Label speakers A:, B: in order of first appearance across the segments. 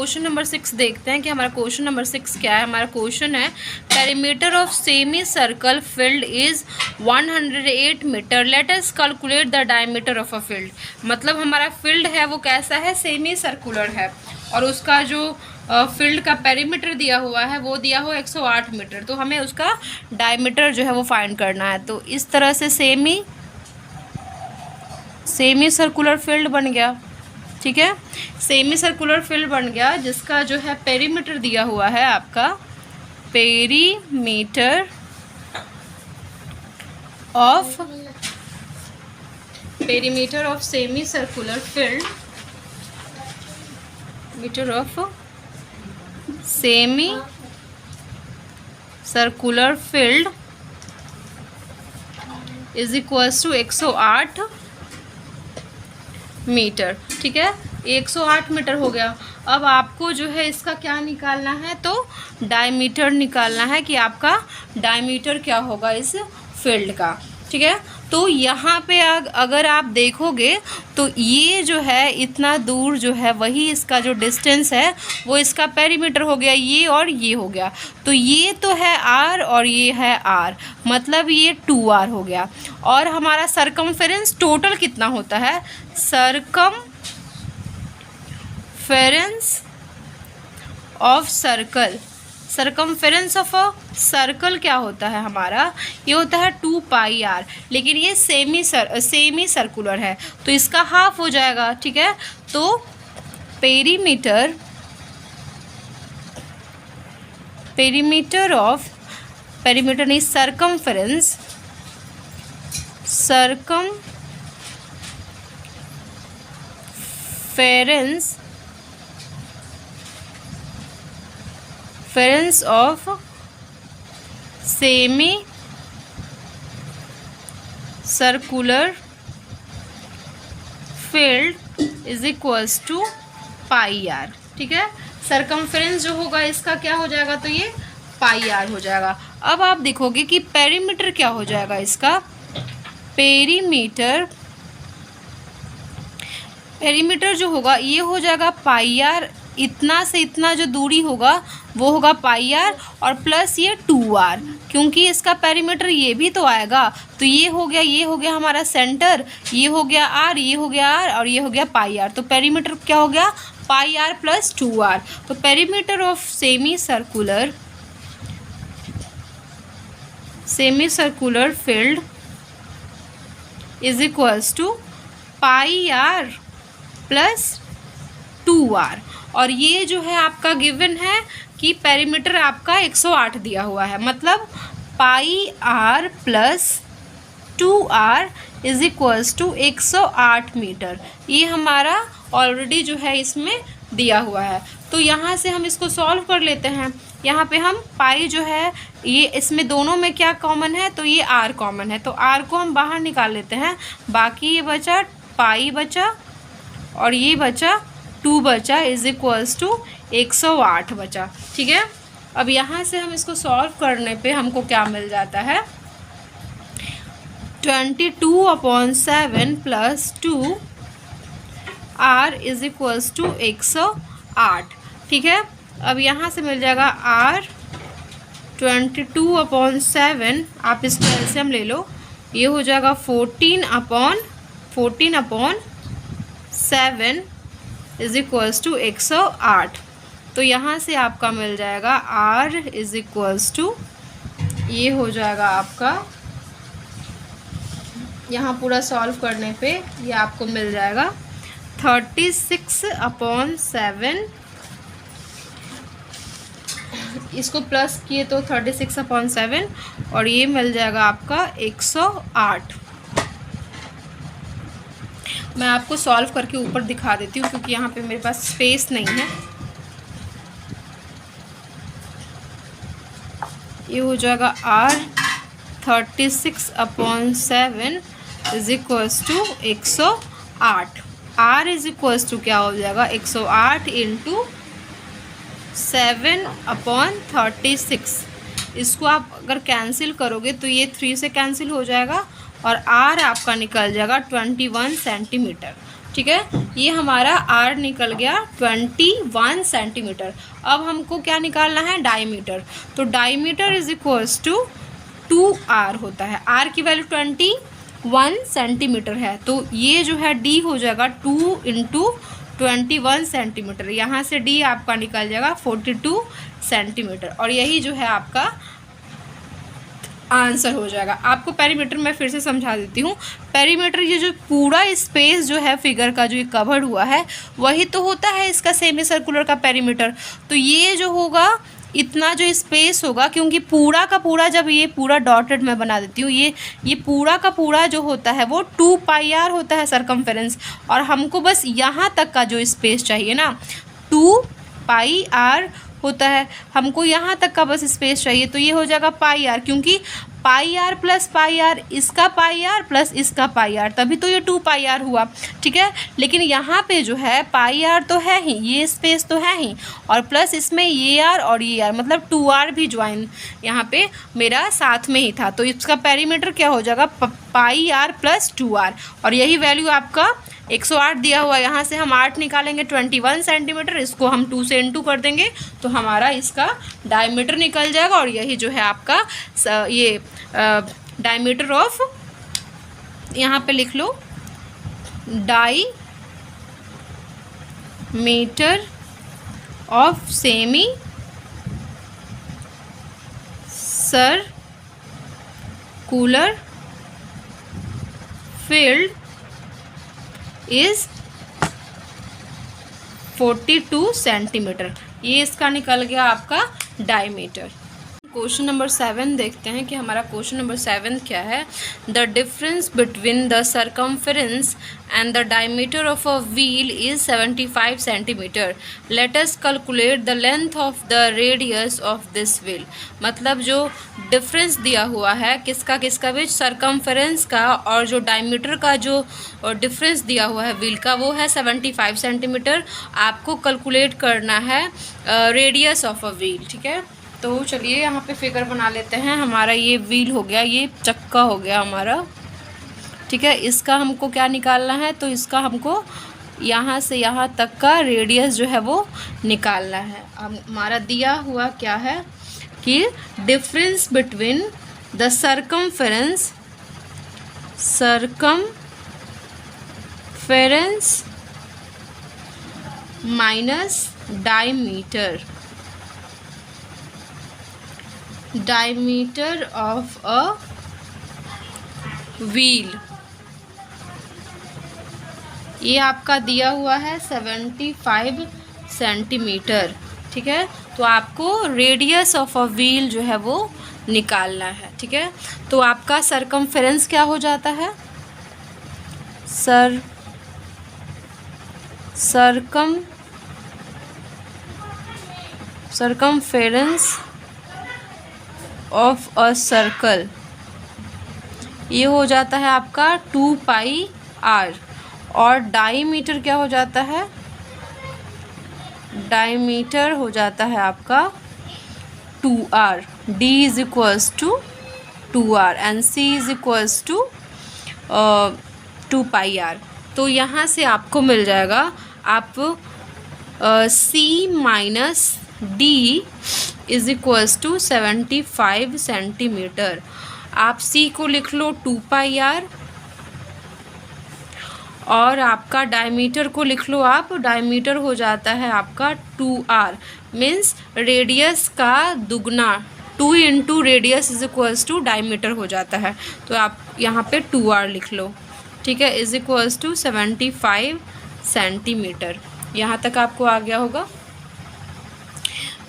A: Question number 6 देखते हैं कि हमारा क्वेश्चन नंबर 6 क्या है। हमारा क्वेश्चन है perimeter of semicircle field is 108 metre, let us calculate the diameter of a field. मतलब हमारा फील्ड है वो कैसा है, सेमी सर्कुलर है, और उसका जो फील्ड का पेरीमीटर दिया हुआ है वो दिया हुआ 108 मीटर। तो हमें उसका डायमीटर जो है वो फाइंड करना है। तो इस तरह से सेमी सर्कुलर फील्ड बन गया, ठीक है। सेमी सर्कुलर फील्ड बन गया जिसका जो है पेरीमीटर दिया हुआ है आपका perimeter of semi circular field, metre of semi circular field is equals to 108 metre, ठीक है। 108 मीटर हो गया। अब आपको जो है इसका क्या निकालना है, तो डायमीटर निकालना है कि आपका डायमीटर क्या होगा इस फील्ड का, ठीक है। तो यहाँ पे अगर आप देखोगे तो ये जो है इतना दूर जो है वही इसका जो डिस्टेंस है वो इसका पेरीमीटर हो गया, ये और ये हो गया। तो ये तो है r और ये है r, मतलब ये 2r हो गया। और हमारा सरकमफेरेंस टोटल कितना होता है, सरकमफेरेंस ऑफ सर्कल क्या होता है हमारा, ये होता है 2πr, लेकिन ये सेमी सर्कुलर है तो इसका हाफ हो जाएगा, ठीक है। तो पेरीमीटर नहीं, circumference of semi circular field is equals to πr, ठीक है। सरकमफेरेंस जो होगा इसका क्या हो जाएगा, तो ये πr हो जाएगा। अब आप देखोगे कि पेरीमीटर क्या हो जाएगा इसका, पेरीमीटर जो होगा ये हो जाएगा πr, इतना से इतना जो दूरी होगा वो होगा πr और प्लस ये 2r, क्योंकि इसका पेरीमीटर ये भी तो आएगा। तो ये हो गया हमारा सेंटर, ये हो गया r, ये हो गया r और ये हो गया πr। तो पेरीमीटर क्या हो गया, πr प्लस 2r। तो perimeter of semi circular field is equals to πr plus 2r। और ये जो है आपका गिवन है कि पेरीमीटर आपका 108 दिया हुआ है, मतलब πr plus 2r is equals to 108 metre. ये हमारा ऑलरेडी जो है इसमें दिया हुआ है। तो यहाँ से हम इसको सॉल्व कर लेते हैं। यहाँ पे हम पाई जो है ये इसमें दोनों में क्या कॉमन है, तो ये r कॉमन है, तो r को हम बाहर निकाल लेते हैं। बाकी ये बचा पाई बचा और ये बचा 2 बचा इज इक्वल्स टू 108 बचा, ठीक है। अब यहाँ से हम इसको सॉल्व करने पे हमको क्या मिल जाता है, 22/7 plus 2r is equals to 108, ठीक है। अब यहाँ से मिल जाएगा r 22/7, आप इसको एलसीएम ले लो, ये हो जाएगा 14/7 इज इक्वल्स टू 108। तो यहाँ से आपका मिल जाएगा r इज इक्वल्स टू, ये हो जाएगा आपका, यहाँ पूरा सॉल्व करने पे ये आपको मिल जाएगा 36/7, इसको प्लस किए तो 36/7 और ये मिल जाएगा आपका 108। मैं आपको सॉल्व करके ऊपर दिखा देती हूँ क्योंकि यहाँ पे मेरे पास स्पेस नहीं है। ये हो जाएगा r 36/7 is equals to 108। r is equals to क्या हो जाएगा, 108 इंटू 7/36। इसको आप अगर कैंसिल करोगे तो ये 3 से कैंसिल हो जाएगा और r आपका निकल जाएगा 21 सेंटीमीटर, ठीक है, ये हमारा आर निकल गया 21 सेंटीमीटर। अब हमको क्या निकालना है, डायमीटर। तो diameter is equals to 2r होता है। आर की वैल्यू 21 सेंटीमीटर है, तो ये जो है डी हो जाएगा 2 इंटू 21 सेंटीमीटर। यहाँ से डी आपका निकल जाएगा 42 सेंटीमीटर, और यही जो है आपका आंसर हो जाएगा। आपको पेरीमीटर मैं फिर से समझा देती हूँ। पेरीमीटर ये जो पूरा स्पेस जो है फिगर का जो ये कवर्ड हुआ है, वही तो होता है इसका सेमी सर्कुलर का पेरीमीटर। तो ये जो होगा, इतना जो स्पेस होगा, क्योंकि पूरा का पूरा, जब ये पूरा डॉटेड मैं बना देती हूँ, ये पूरा का पूरा जो होता है वो 2πr होता है सरकमफेरेंस, और हमको बस यहाँ तक का जो स्पेस चाहिए ना, 2πr होता है, हमको यहाँ तक का बस स्पेस चाहिए। तो ये हो जाएगा πr, क्योंकि πr प्लस πr, इसका πr प्लस इसका πr, तभी तो ये 2πr हुआ। ठीक है, लेकिन यहाँ पे जो है πr तो है ही, ये स्पेस तो है ही, और प्लस इसमें ये r और ये r, मतलब 2r भी ज्वाइन यहाँ पे मेरा साथ में ही था। तो इसका पेरीमीटर क्या हो जाएगा, πr प्लस 2r, और यही वैल्यू आपका 108 दिया हुआ। यहाँ से हम 8 निकालेंगे 21 सेंटीमीटर, इसको हम 2 से इंटू कर देंगे तो हमारा इसका डायमीटर निकल जाएगा, और यही जो है आपका ये डायमीटर ऑफ, यहाँ पे लिख लो diameter of semi circular field is 42 centimetre. ये इसका निकल गया आपका डायमीटर। क्वेश्चन नंबर 7 देखते हैं कि हमारा क्वेश्चन नंबर 7 क्या है। The difference between the circumference and the diameter of a wheel is 75 centimetre. Late us calculate the length of the radius of this wheel. मतलब जो डिफरेंस दिया हुआ है किसका किसका बीच, सरकमफेरेंस का और जो डायमीटर का जो डिफरेंस दिया हुआ है व्हील का, वो है 75 सेंटीमीटर। आपको कैलकुलेट करना है रेडियस ऑफ अ व्हील। ठीक है, तो चलिए यहाँ पे फिगर बना लेते हैं। हमारा ये व्हील हो गया, ये चक्का हो गया हमारा। ठीक है, इसका हमको क्या निकालना है, तो इसका हमको यहाँ से यहाँ तक का रेडियस जो है वो निकालना है। अब हमारा दिया हुआ क्या है कि difference between the circumference minus diameter of a wheel, ये आपका दिया हुआ है 75 सेंटीमीटर। ठीक है, तो आपको रेडियस ऑफ अ व्हील जो है वो निकालना है। ठीक है, तो आपका सरकमफेरेंस क्या हो जाता है, सरकमफेरेंस ऑफ अ सर्कल, ये हो जाता है आपका 2πr, और डायमीटर क्या हो जाता है, डायमीटर हो जाता है आपका 2r। d is equals to 2r and c is equals to 2πr। तो यहाँ से आपको मिल जाएगा, आप c minus d is equals to 75 centimetre. आप c को लिख लो 2πr, और आपका डायमीटर को लिख लो आप, डायमीटर हो जाता है आपका 2r, मीन्स रेडियस का दुगना, 2 into radius is equals to diameter हो जाता है। तो आप यहाँ पे 2r लिख लो। ठीक है, इज इक्वल्स टू 75 सेंटीमीटर। यहाँ तक आपको आ गया होगा।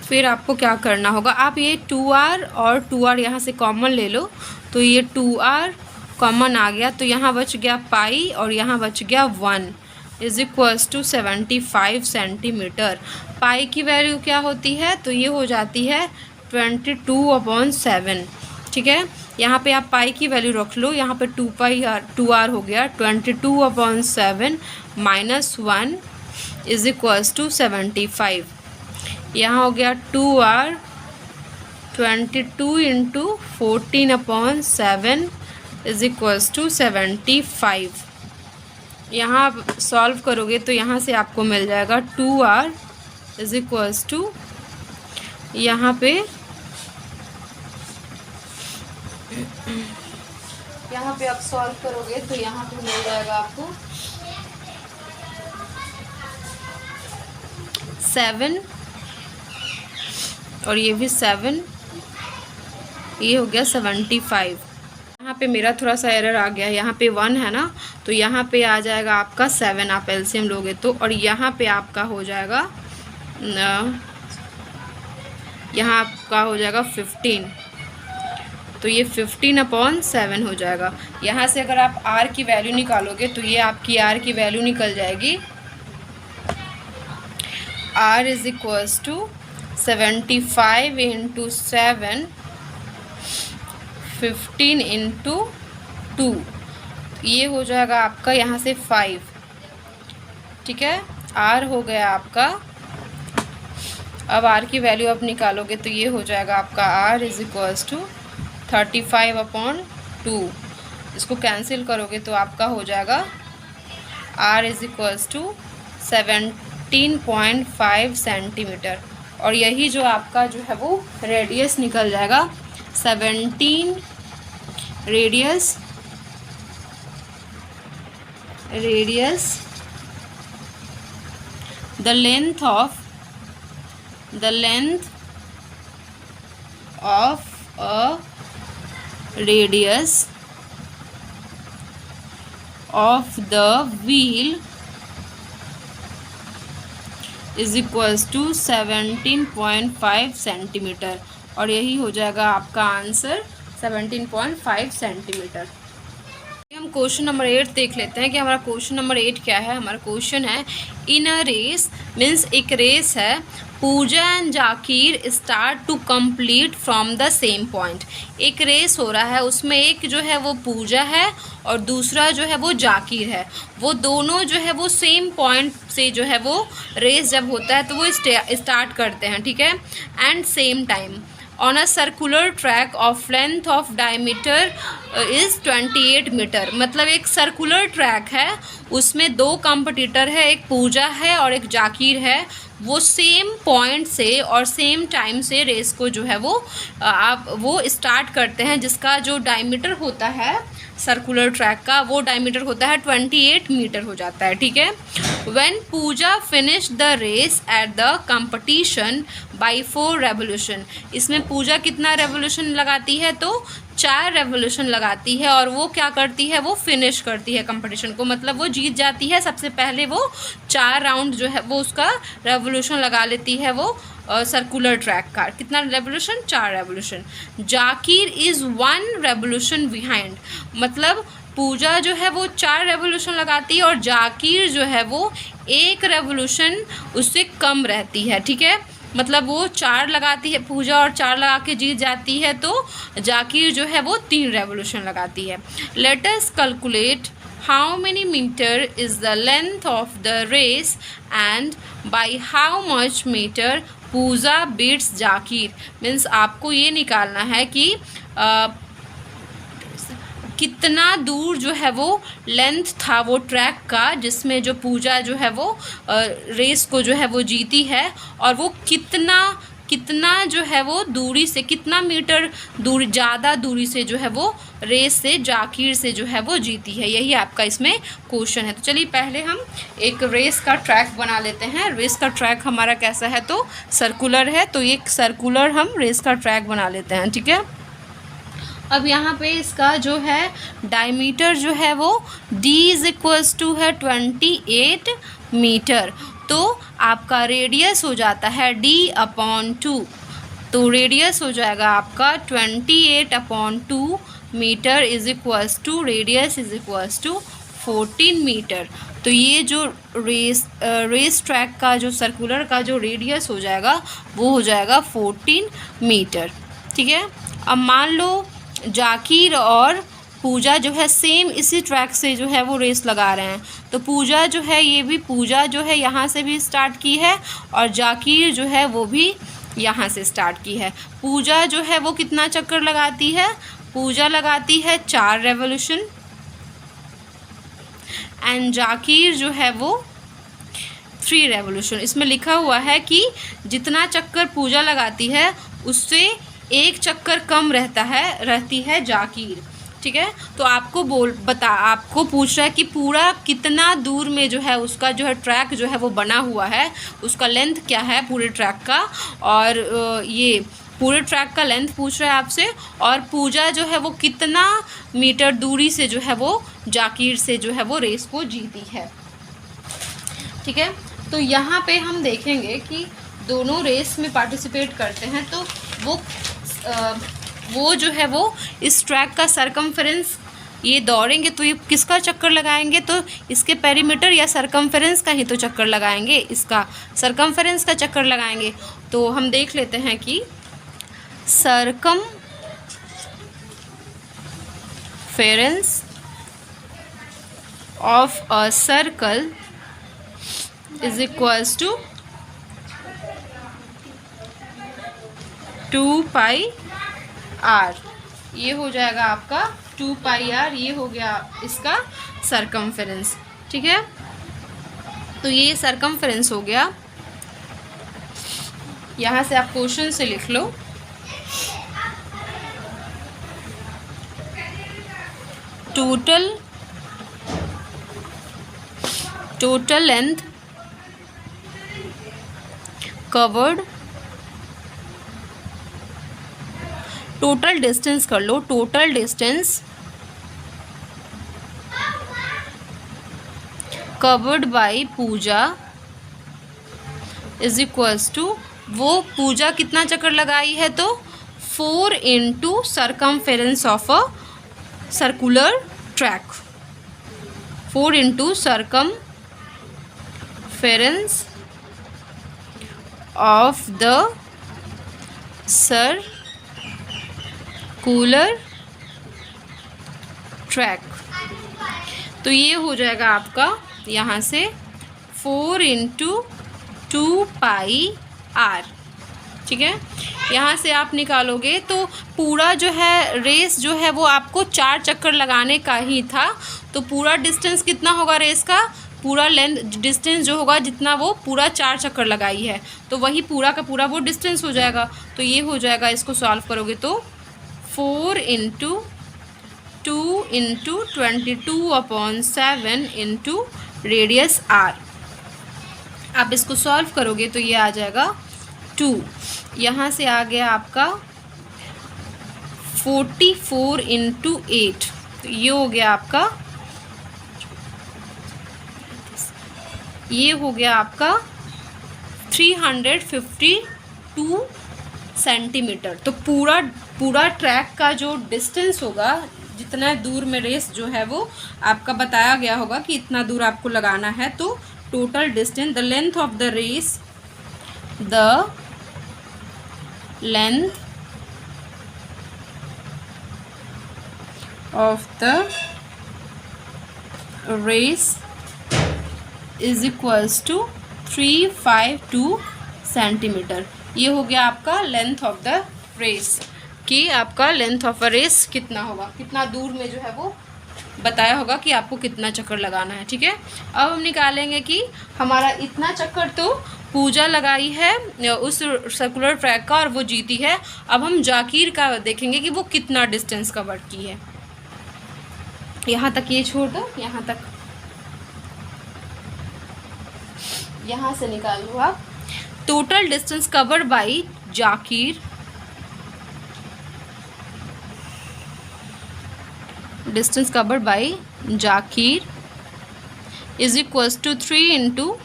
A: फिर आपको क्या करना होगा, आप ये 2r और 2r यहाँ से कॉमन ले लो, तो ये 2r कॉमन आ गया, तो यहाँ बच गया पाई और यहाँ बच गया 1 इज इक्वल्स टू 75 सेंटीमीटर। पाई की वैल्यू क्या होती है, तो ये हो जाती है 22/7। ठीक है, यहाँ पे आप पाई की वैल्यू रख लो, यहाँ पे 2r हो गया 22/7 माइनस 1 इज इक्वल्स टू 75। यहाँ हो गया 2r 22 into 14/7 is equals to 75। यहाँ आप सॉल्व करोगे तो यहाँ से आपको मिल जाएगा 2r इज इक्वल्स टू, यहाँ पे आप सॉल्व करोगे तो यहाँ पे मिल जाएगा आपको 7 और ये भी 7, ये हो गया 75। यहाँ पे मेरा थोड़ा सा एरर आ गया, यहाँ पे 1 है ना, तो यहाँ पे आ जाएगा आपका 7, आप एलसीएम लोगे तो, और यहाँ पे आपका हो जाएगा यहाँ आपका हो जाएगा 15, तो ये 15/7 हो जाएगा। यहाँ से अगर आप r की वैल्यू निकालोगे तो ये आपकी r की वैल्यू निकल जाएगी, r इज इक्वल्स टू 75 × 7, 15 × 2, ये हो जाएगा आपका यहाँ से 5, ठीक है। r हो गया आपका, अब r की वैल्यू आप निकालोगे तो ये हो जाएगा आपका r इज इक्वल्स टू 35/2, इसको कैंसिल करोगे तो आपका हो जाएगा r is equals to 17.5 centimetre, और यही जो आपका जो है वो रेडियस निकल जाएगा 17 radius the length of a radius of the wheel is equals to 17.5 centimetre, और यही हो जाएगा आपका आंसर 17.5 सेंटीमीटर। हम क्वेश्चन नंबर 8 देख लेते हैं कि हमारा क्वेश्चन नंबर 8 क्या है। हमारा क्वेश्चन है, इन अ रेस, मीन्स एक रेस है, Puja and Zakir start to complete from the same point. एक रेस हो रहा है, उसमें एक जो है वो पूजा है और दूसरा जो है वो जाकिर है, वो दोनों जो है वो सेम पॉइंट से जो है वो रेस जब होता है तो वो स्टार्ट करते हैं, ठीक है, and same time on a circular track of length of diameter is 28 metre. मतलब एक सर्कुलर ट्रैक है, उसमें दो कॉम्पिटिटर है, एक पूजा है और एक जाकिर है, वो सेम पॉइंट से और सेम टाइम से रेस को जो है वो स्टार्ट करते हैं, जिसका जो डायमीटर होता है सर्कुलर ट्रैक का, वो डायमीटर होता है 28 मीटर हो जाता है, ठीक है। When Pooja finish the race at the competition by 4 revolution, इसमें पूजा कितना रेवोल्यूशन लगाती है, तो 4 रेवोल्यूशन लगाती है, और वो क्या करती है, वो फिनिश करती है कंपटीशन को, मतलब वो जीत जाती है। सबसे पहले वो 4 राउंड जो है वो उसका रेवोल्यूशन लगा लेती है, वो सर्कुलर ट्रैक का। कितना revolution, 4 revolution. Zakir is 1 revolution behind, मतलब पूजा जो है वो 4 रेवोल्यूशन लगाती है और जाकिर जो है वो 1 रेवोल्यूशन उससे कम रहती है, ठीक है। मतलब वो 4 लगाती है पूजा और 4 लगा के जीत जाती है, तो जाकिर जो है वो 3 रेवोल्यूशन लगाती है। Late us calculate how many meter is the length of the race and by how much meter Pooja beats Zakir. Means आपको ये निकालना है कि कितना दूर जो है वो लेंथ था वो ट्रैक का, जिसमें जो पूजा जो है वो रेस को जो है वो जीती है, और वो कितना जो है वो दूरी से, कितना मीटर दूर ज़्यादा दूरी से जो है वो रेस से जाकिर से जो है वो जीती है। यही आपका इसमें क्वेश्चन है। तो चलिए पहले हम एक रेस का ट्रैक बना लेते हैं। रेस का ट्रैक हमारा कैसा है, तो सर्कुलर है, तो एक सर्कुलर हम रेस का ट्रैक बना लेते हैं, ठीक है। अब यहाँ पे इसका जो है डायमीटर जो है वो d इज इक्वल्स टू है 28 मीटर, तो आपका रेडियस हो जाता है d/2, तो रेडियस हो जाएगा आपका 28/2 metre is equals to radius is equals to 14 metre. तो ये जो रेस ट्रैक का जो सर्कुलर का जो रेडियस हो जाएगा वो हो जाएगा 14 मीटर, ठीक है। अब मान लो जाकिर और पूजा जो है सेम इसी ट्रैक से जो है वो रेस लगा रहे हैं, तो पूजा जो है ये भी पूजा जो है यहाँ से भी स्टार्ट की है और जाकिर जो है वो भी यहाँ से स्टार्ट की है। पूजा जो है वो कितना चक्कर लगाती है, पूजा लगाती है 4 रेवोल्यूशन, एंड जाकिर जो है वो 3 रेवोल्यूशन। इसमें लिखा हुआ है कि जितना चक्कर पूजा लगाती है उससे 1 चक्कर कम रहती है जाकिर। ठीक है, तो आपको आपको पूछ रहा है कि पूरा कितना दूर में जो है उसका जो है ट्रैक जो है वो बना हुआ है, उसका लेंथ क्या है पूरे ट्रैक का, और ये पूरे ट्रैक का लेंथ पूछ रहा है आपसे, और पूजा जो है वो कितना मीटर दूरी से जो है वो जाकिर से जो है वो रेस को जीती है। ठीक है, तो यहाँ पे हम देखेंगे कि दोनों रेस में पार्टिसिपेट करते हैं, तो वो जो है वो इस ट्रैक का सरकमफेरेंस ये दौड़ेंगे तो ये किसका चक्कर लगाएंगे, तो इसके पेरीमीटर या सरकमफेरेंस का ही तो चक्कर लगाएंगे, इसका सरकमफेरेंस का चक्कर लगाएंगे। तो हम देख लेते हैं कि circumference of a circle is equals to 2 pi r। ये हो जाएगा आपका 2 pi r, ये हो गया इसका सरकमफेरेंस। ठीक है, तो ये सरकमफेरेंस हो गया। यहाँ से आप क्वेश्चन से लिख लो, total length covered, total distance कर लो, total distance covered by Puja is equals to, वो पूजा कितना चक्कर लगाई है, तो 4 into circumference of a circular track, 4 into circumference of the circular track. तो ये हो जाएगा आपका यहाँ से 4 इंटू 2 पाई आर। ठीक है, यहाँ से आप निकालोगे तो पूरा जो है रेस जो है वो आपको 4 चक्कर लगाने का ही था, तो पूरा डिस्टेंस कितना होगा रेस का, पूरा लेंथ डिस्टेंस जो होगा जितना वो पूरा 4 चक्कर लगाई है, तो वही पूरा का पूरा वो डिस्टेंस हो जाएगा। तो ये हो जाएगा, इसको सॉल्व करोगे तो 4 into 2 into 22/7 into radius r. आप इसको सॉल्व करोगे तो ये आ जाएगा 2। यहाँ से आ गया आपका 44 इंटू 8, तो ये हो गया आपका, ये हो गया आपका 352 सेंटीमीटर। तो पूरा ट्रैक का जो डिस्टेंस होगा, जितना दूर में रेस जो है वो आपका बताया गया होगा कि इतना दूर आपको लगाना है, तो total distance, the length of the race, द लेंथ of the race is equals to 352 centimetre. ये हो गया आपका लेंथ ऑफ द रेस, कि आपका लेंथ ऑफ अ रेस कितना होगा, कितना दूर में जो है वो बताया होगा कि आपको कितना चक्कर लगाना है। ठीक है, अब हम निकालेंगे कि हमारा इतना चक्कर तो पूजा लगाई है उस सर्कुलर ट्रैक का और वो जीती है। अब हम जाकिर का देखेंगे कि वो कितना डिस्टेंस कवर की है। यहाँ तक ये छोड़ दो, यहाँ तक, यहाँ से निकाल लो आप। Total distance covered by Zakir, distance covered by Zakir is equals to 3 into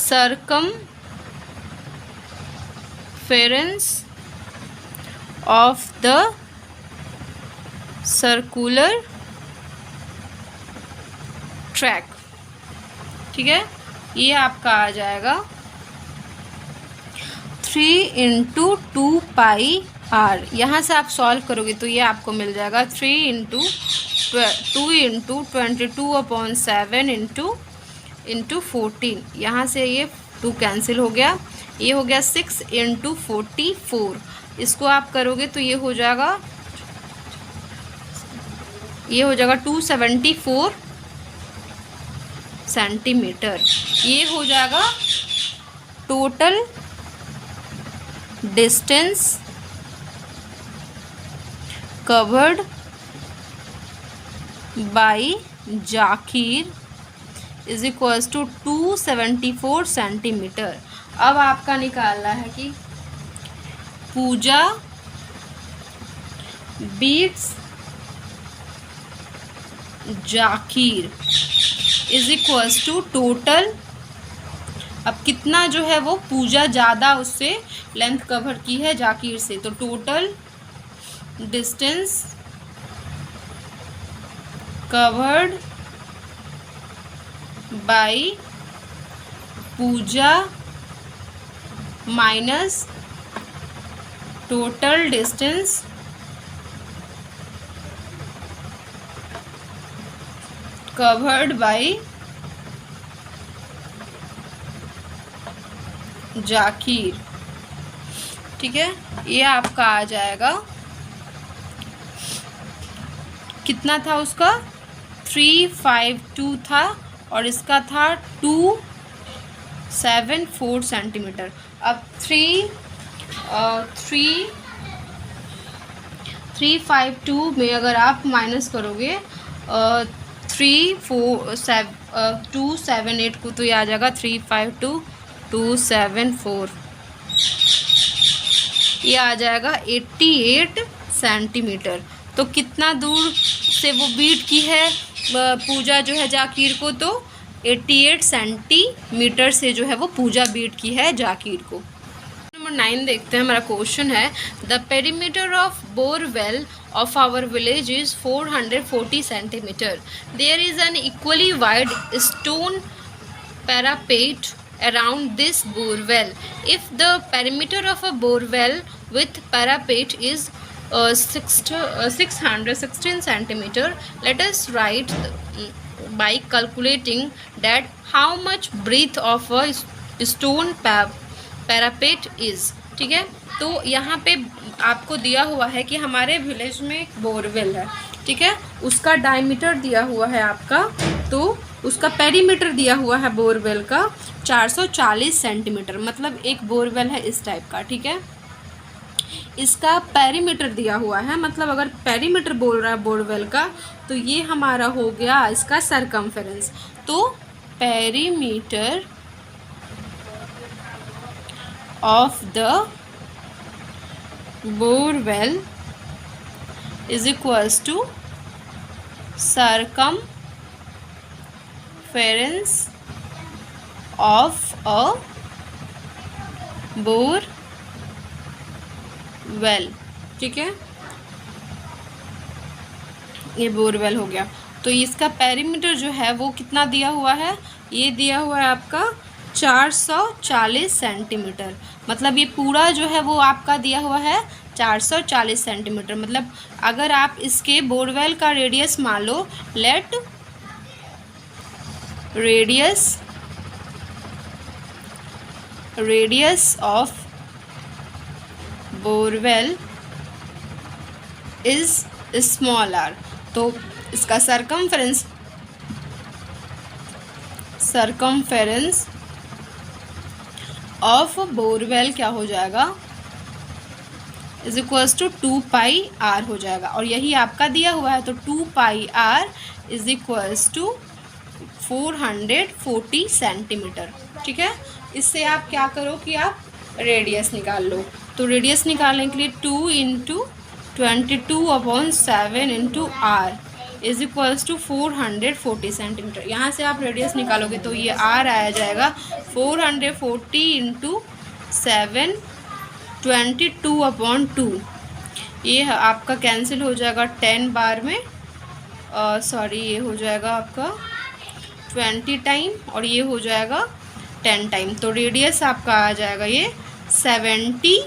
A: circumference of the circular track। ठीक है, ये आपका आ जाएगा 3 इंटू 2 पाई आर। यहाँ से आप सॉल्व करोगे तो ये आपको मिल जाएगा 3 इंटू 2 इंटू 22/7 इंटू 14। यहाँ से ये 2 कैंसिल हो गया, ये हो गया 6 इंटू 44। इसको आप करोगे तो ये हो जाएगा 274 सेंटीमीटर। ये हो जाएगा total distance covered by Zakir is equals to 274 centimetre. अब आपका निकालना है कि Puja beats Zakir is equals to total. अब कितना जो है वो पूजा ज़्यादा उससे लेंथ कवर की है जाकिर से, तो total distance covered by Pooja minus total distance covered by Zakir. ठीक है, ये आपका आ जाएगा, कितना था उसका 352 था और इसका था 274 सेंटीमीटर। अब 352 में अगर आप माइनस करोगे 278 को, तो ये आ जाएगा 352 274, ये आ जाएगा 88 सेंटीमीटर। तो कितना दूर से वो बीट की है पूजा जो है जाकिर को, तो 88 सेंटीमीटर से जो है वो पूजा बीट की है जाकिर को। नंबर 9 देखते हैं, हमारा क्वेश्चन है the perimeter of borewell of our village is 440 centimeter. There is an equally wide stone parapet around this borewell. If the perimeter of a borewell with parapet is 616 centimeter, let us write by calculating that how much breadth of a stone parapet is. ठीक है, तो यहाँ पे आपको दिया हुआ है कि हमारे विलेज में एक बोरवेल है। ठीक है, उसका डायमीटर दिया हुआ है आपका, तो उसका पेरीमीटर दिया हुआ है बोरवेल का 440 सेंटीमीटर, मतलब एक बोरवेल है इस टाइप का। ठीक है, इसका पेरीमीटर दिया हुआ है, मतलब अगर पेरीमीटर बोल रहा है बोरवेल का, तो ये हमारा हो गया इसका सरकमफेरेंस। तो perimeter of the borewell is equals to circumference of a borewell। ठीक है, ये बोरवेल हो गया। तो इसका पेरीमीटर जो है वो कितना दिया हुआ है, ये दिया हुआ है आपका 440 सेंटीमीटर, मतलब ये पूरा जो है वो आपका दिया हुआ है 440 सेंटीमीटर। मतलब अगर आप इसके बोरवेल का रेडियस मान लो, let radius of borewell is small r, तो इसका सरकमफेरेंस ऑफ बोरवेल क्या हो जाएगा, is equals to 2 pi r हो जाएगा। और यही आपका दिया हुआ है, तो 2 pi r is equals to 440 centimetre. ठीक है, इससे आप क्या करो कि आप रेडियस निकाल लो। तो रेडियस निकालने के लिए 2 into 22/7 into R is equals to 440 centimetre. यहाँ से आप रेडियस निकालोगे तो ये आर आया जाएगा 440 इंटू 7 22/2। ये आपका कैंसिल हो जाएगा 10 बार में, सॉरी ये हो जाएगा आपका 20 टाइम और ये हो जाएगा 10 टाइम। तो रेडियस आपका आ जाएगा ये 70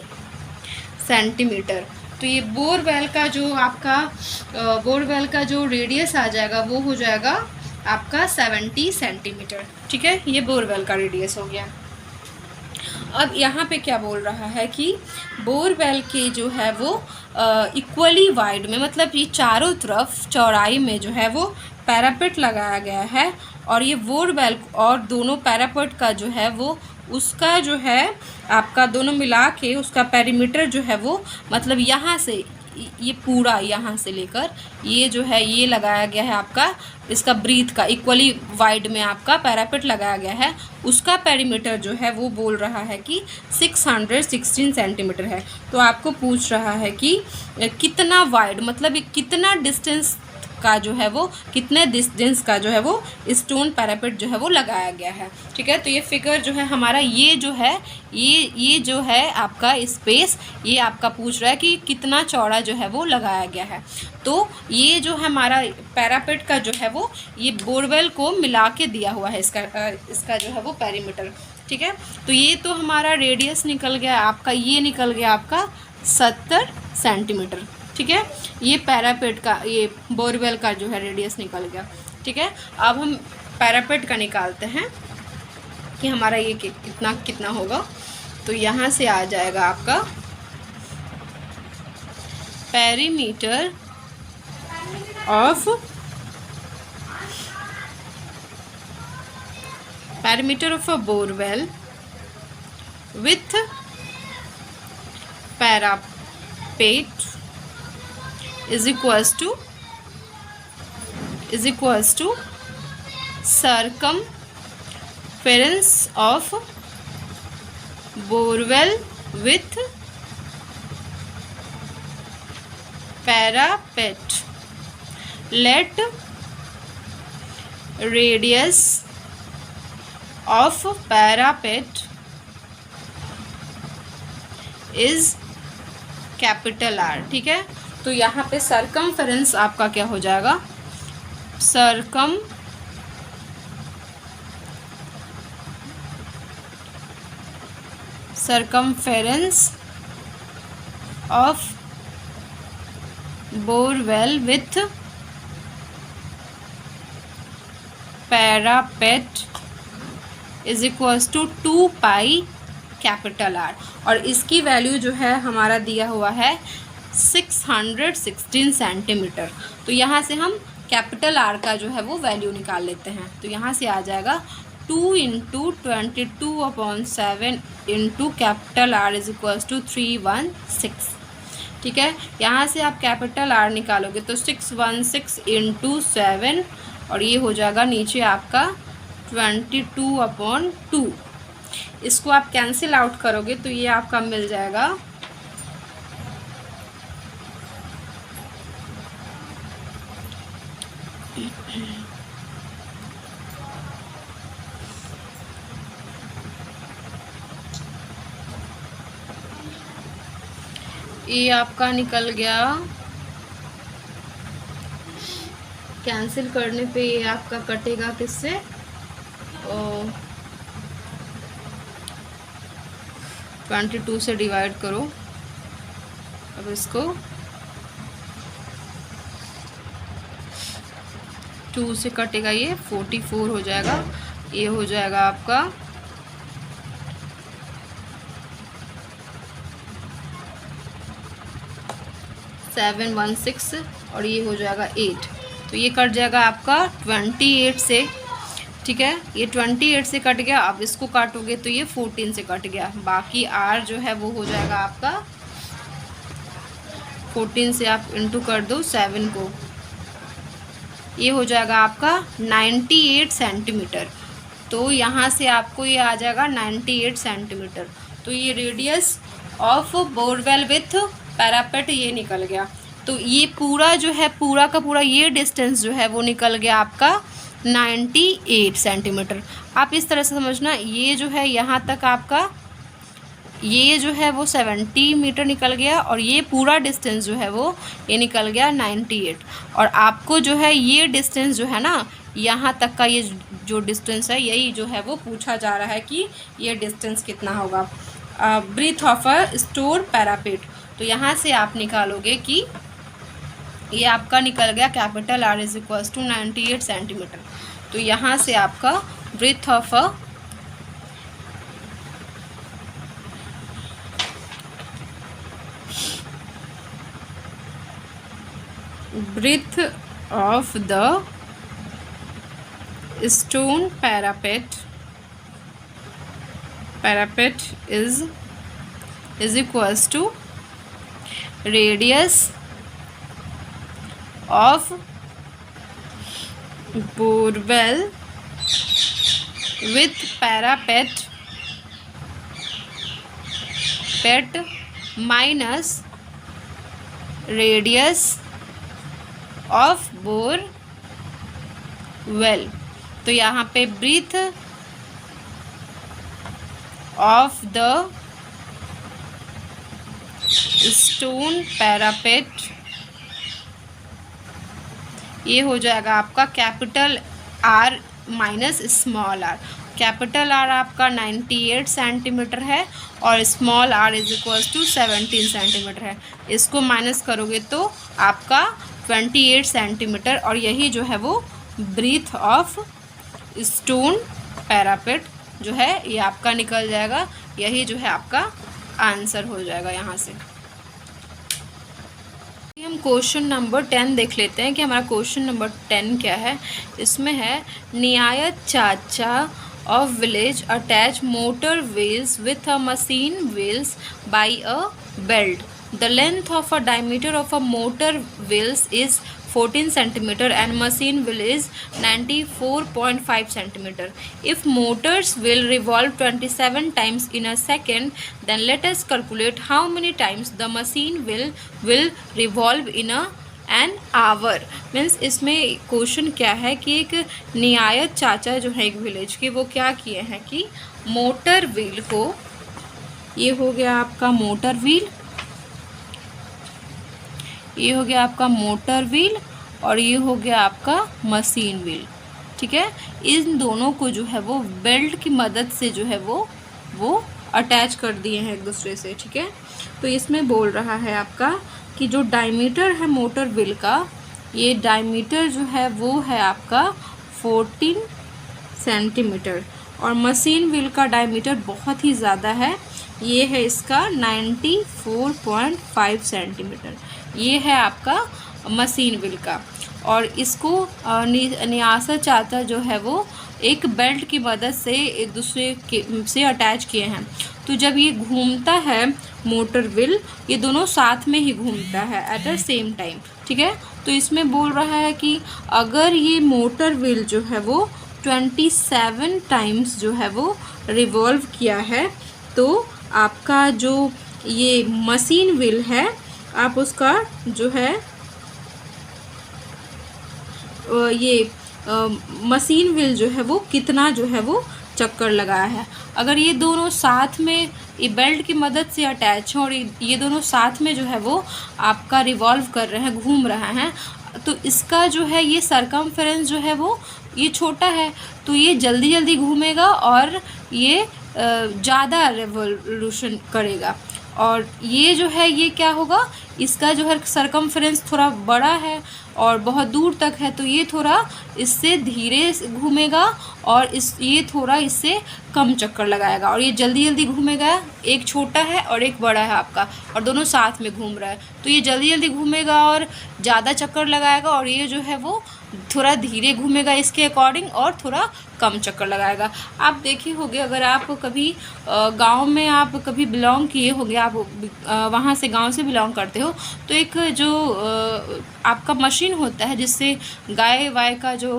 A: सेंटीमीटर। तो ये बोरवेल का जो आपका बोरवेल का जो रेडियस आ जाएगा वो हो जाएगा आपका 70 सेंटीमीटर। ठीक है, ये बोरवेल का रेडियस हो गया। अब यहाँ पे क्या बोल रहा है कि बोरवेल के जो है वो इक्वली वाइड में, मतलब ये चारों तरफ चौड़ाई में जो है वो पैरापेट लगाया गया है और ये बोरवेल और दोनों पैरापेट का जो है वो उसका जो है आपका दोनों मिला के उसका पेरीमीटर जो है वो मतलब यहाँ से ये पूरा यहाँ से लेकर ये जो है ये लगाया गया है आपका इसका ब्रीथ का इक्वली वाइड में आपका पैरापेट लगाया गया है। उसका पेरीमीटर जो है वो बोल रहा है कि 616 सेंटीमीटर है। तो आपको पूछ रहा है कि कितना वाइड मतलब कितना डिस्टेंस का जो है वो कितने डिस्टेंस का जो है वो स्टोन पैरापेट जो है वो लगाया गया है। ठीक है, तो ये फिगर जो है हमारा ये जो है ये जो है आपका स्पेस ये आपका पूछ रहा है कि कितना चौड़ा जो है वो लगाया गया है। तो ये जो हमारा पैरापेट का जो है वो ये बोरवेल को मिला के दिया हुआ है इसका जो है वो पेरीमीटर। ठीक है, तो ये तो हमारा रेडियस निकल गया आपका, ये निकल गया आपका 70 सेंटीमीटर। ठीक है, ये पैरापेट का ये बोरवेल का जो है रेडियस निकल गया। ठीक है, अब हम पैरापेट का निकालते हैं कि हमारा ये कितना कितना होगा। तो यहाँ से आ जाएगा आपका perimeter of a borewell with parapet is equals to circumference of borewell with parapet. Let radius of parapet is capital R। ठीक है, तो यहाँ पे सरकमफेरेंस आपका क्या हो जाएगा, circumference of borewell with parapet is equals to 2 pi capital R। और इसकी वैल्यू जो है हमारा दिया हुआ है 616 सेंटीमीटर। तो यहाँ से हम कैपिटल R का जो है वो वैल्यू निकाल लेते हैं। तो यहाँ से आ जाएगा 2 × 22/7 into capital R is equals to 316। ठीक है, यहाँ से आप कैपिटल R निकालोगे तो 616 × 7 और ये हो जाएगा नीचे आपका 22/2। इसको आप कैंसिल आउट करोगे तो ये आपका मिल जाएगा ये आपका निकल गया, कैंसिल करने पे ये आपका कटेगा किससे, 22 से डिवाइड करो। अब इसको 2 से कटेगा ये 44 हो जाएगा। ये हो जाएगा आपका 716 और ये हो जाएगा 8। तो ये कट जाएगा आपका 28 से। ठीक है, ये 28 से कट गया। अब इसको काटोगे तो ये 14 से कट गया। बाकी R जो है वो हो जाएगा आपका 14 से आप इंटू कर दो 7 को, ये हो जाएगा आपका 98 सेंटीमीटर। तो यहाँ से आपको ये आ जाएगा 98 सेंटीमीटर। तो ये radius of borewell with parapet ये निकल गया। तो ये पूरा जो है पूरा का पूरा ये डिस्टेंस जो है वो निकल गया आपका 98 सेंटीमीटर। आप इस तरह से समझना, ये जो है यहाँ तक आपका ये जो है वो 70 मीटर निकल गया और ये पूरा डिस्टेंस जो है वो ये निकल गया 98। और आपको जो है ये डिस्टेंस जो है ना यहाँ तक का ये जो डिस्टेंस है यही जो है वो पूछा जा रहा है कि ये डिस्टेंस कितना होगा breadth of a stone parapet. तो यहाँ से आप निकालोगे कि ये आपका निकल गया capital R is equals to 98 centimetre. तो यहाँ से आपका breadth of a the stone parapet is equals to radius of borewell with parapet minus radius of borewell। तो यहाँ पे breadth of the stone parapet, ये हो जाएगा आपका capital R minus small R. Capital R आपका 98 सेंटीमीटर है और small R is equals to 17 centimetre है। इसको माइनस करोगे तो आपका 28 सेंटीमीटर, और यही जो है वो ब्रीथ ऑफ स्टोन पैरापेट जो है ये आपका निकल जाएगा। यही जो है आपका आंसर हो जाएगा यहाँ से। हम क्वेश्चन नंबर 10 देख लेते हैं कि हमारा क्वेश्चन नंबर 10 क्या है। इसमें है नियायत चाचा of village attach motor wheels with a machine wheels by a belt. The length of a diameter of a motor wheels is 14 centimeter and machine wheel is 94.5 centimeter. If motors will revolve 27 times in a second, then let us calculate how many times the machine will revolve in an hour. Means इसमें question क्या है कि एक नियायत चाचा जो है एक village के, वो क्या किए हैं कि मोटर व्हील को, ये हो गया आपका मोटर व्हील, ये हो गया आपका मोटर व्हील और ये हो गया आपका मशीन व्हील। ठीक है, इन दोनों को जो है वो बेल्ट की मदद से जो है वो अटैच कर दिए हैं एक दूसरे से। ठीक है, तो इसमें बोल रहा है आपका कि जो डायमीटर है मोटर व्हील का, ये डायमीटर जो है वो है आपका 14 सेंटीमीटर और मशीन व्हील का डायमीटर बहुत ही ज़्यादा है, ये है इसका 94.5 सेंटीमीटर। ये है आपका मशीन व्हील का, और इसको नियासत चाचा जो है वो एक बेल्ट की मदद से एक दूसरे से अटैच किए हैं। तो जब ये घूमता है मोटर व्हील, ये दोनों साथ में ही घूमता है एट द सेम टाइम। ठीक है, तो इसमें बोल रहा है कि अगर ये मोटर व्हील जो है वो 27 टाइम्स जो है वो रिवॉल्व किया है, तो आपका जो ये मशीन व्हील है, आप उसका जो है ये मशीन व्हील जो है वो कितना जो है वो चक्कर लगाया है। अगर ये दोनों साथ में ये बेल्ट की मदद से अटैच हैं और ये दोनों साथ में जो है वो आपका रिवॉल्व कर रहे हैं, घूम रहे हैं, तो इसका जो है ये सरकमफेरेंस जो है वो ये छोटा है, तो ये जल्दी जल्दी घूमेगा और ये ज़्यादा रेवोल्यूशन करेगा। और ये जो है ये क्या होगा, इसका जो है सरकमफेरेंस थोड़ा बड़ा है और बहुत दूर तक है, तो ये थोड़ा इससे धीरे घूमेगा और ये थोड़ा इससे कम चक्कर लगाएगा, और ये जल्दी जल्दी घूमेगा। एक छोटा है और एक बड़ा है आपका, और दोनों साथ में घूम रहा है, तो ये जल्दी जल्दी घूमेगा और ज़्यादा चक्कर लगाएगा, और ये जो है वो थोड़ा धीरे घूमेगा इसके अकॉर्डिंग और थोड़ा कम चक्कर लगाएगा। आप देखे होंगे, अगर आप कभी गांव में आप कभी बिलोंग किए होंगे, आप वहाँ से गांव से बिलोंग करते हो, तो एक जो आपका मशीन होता है जिससे गाय वाय का जो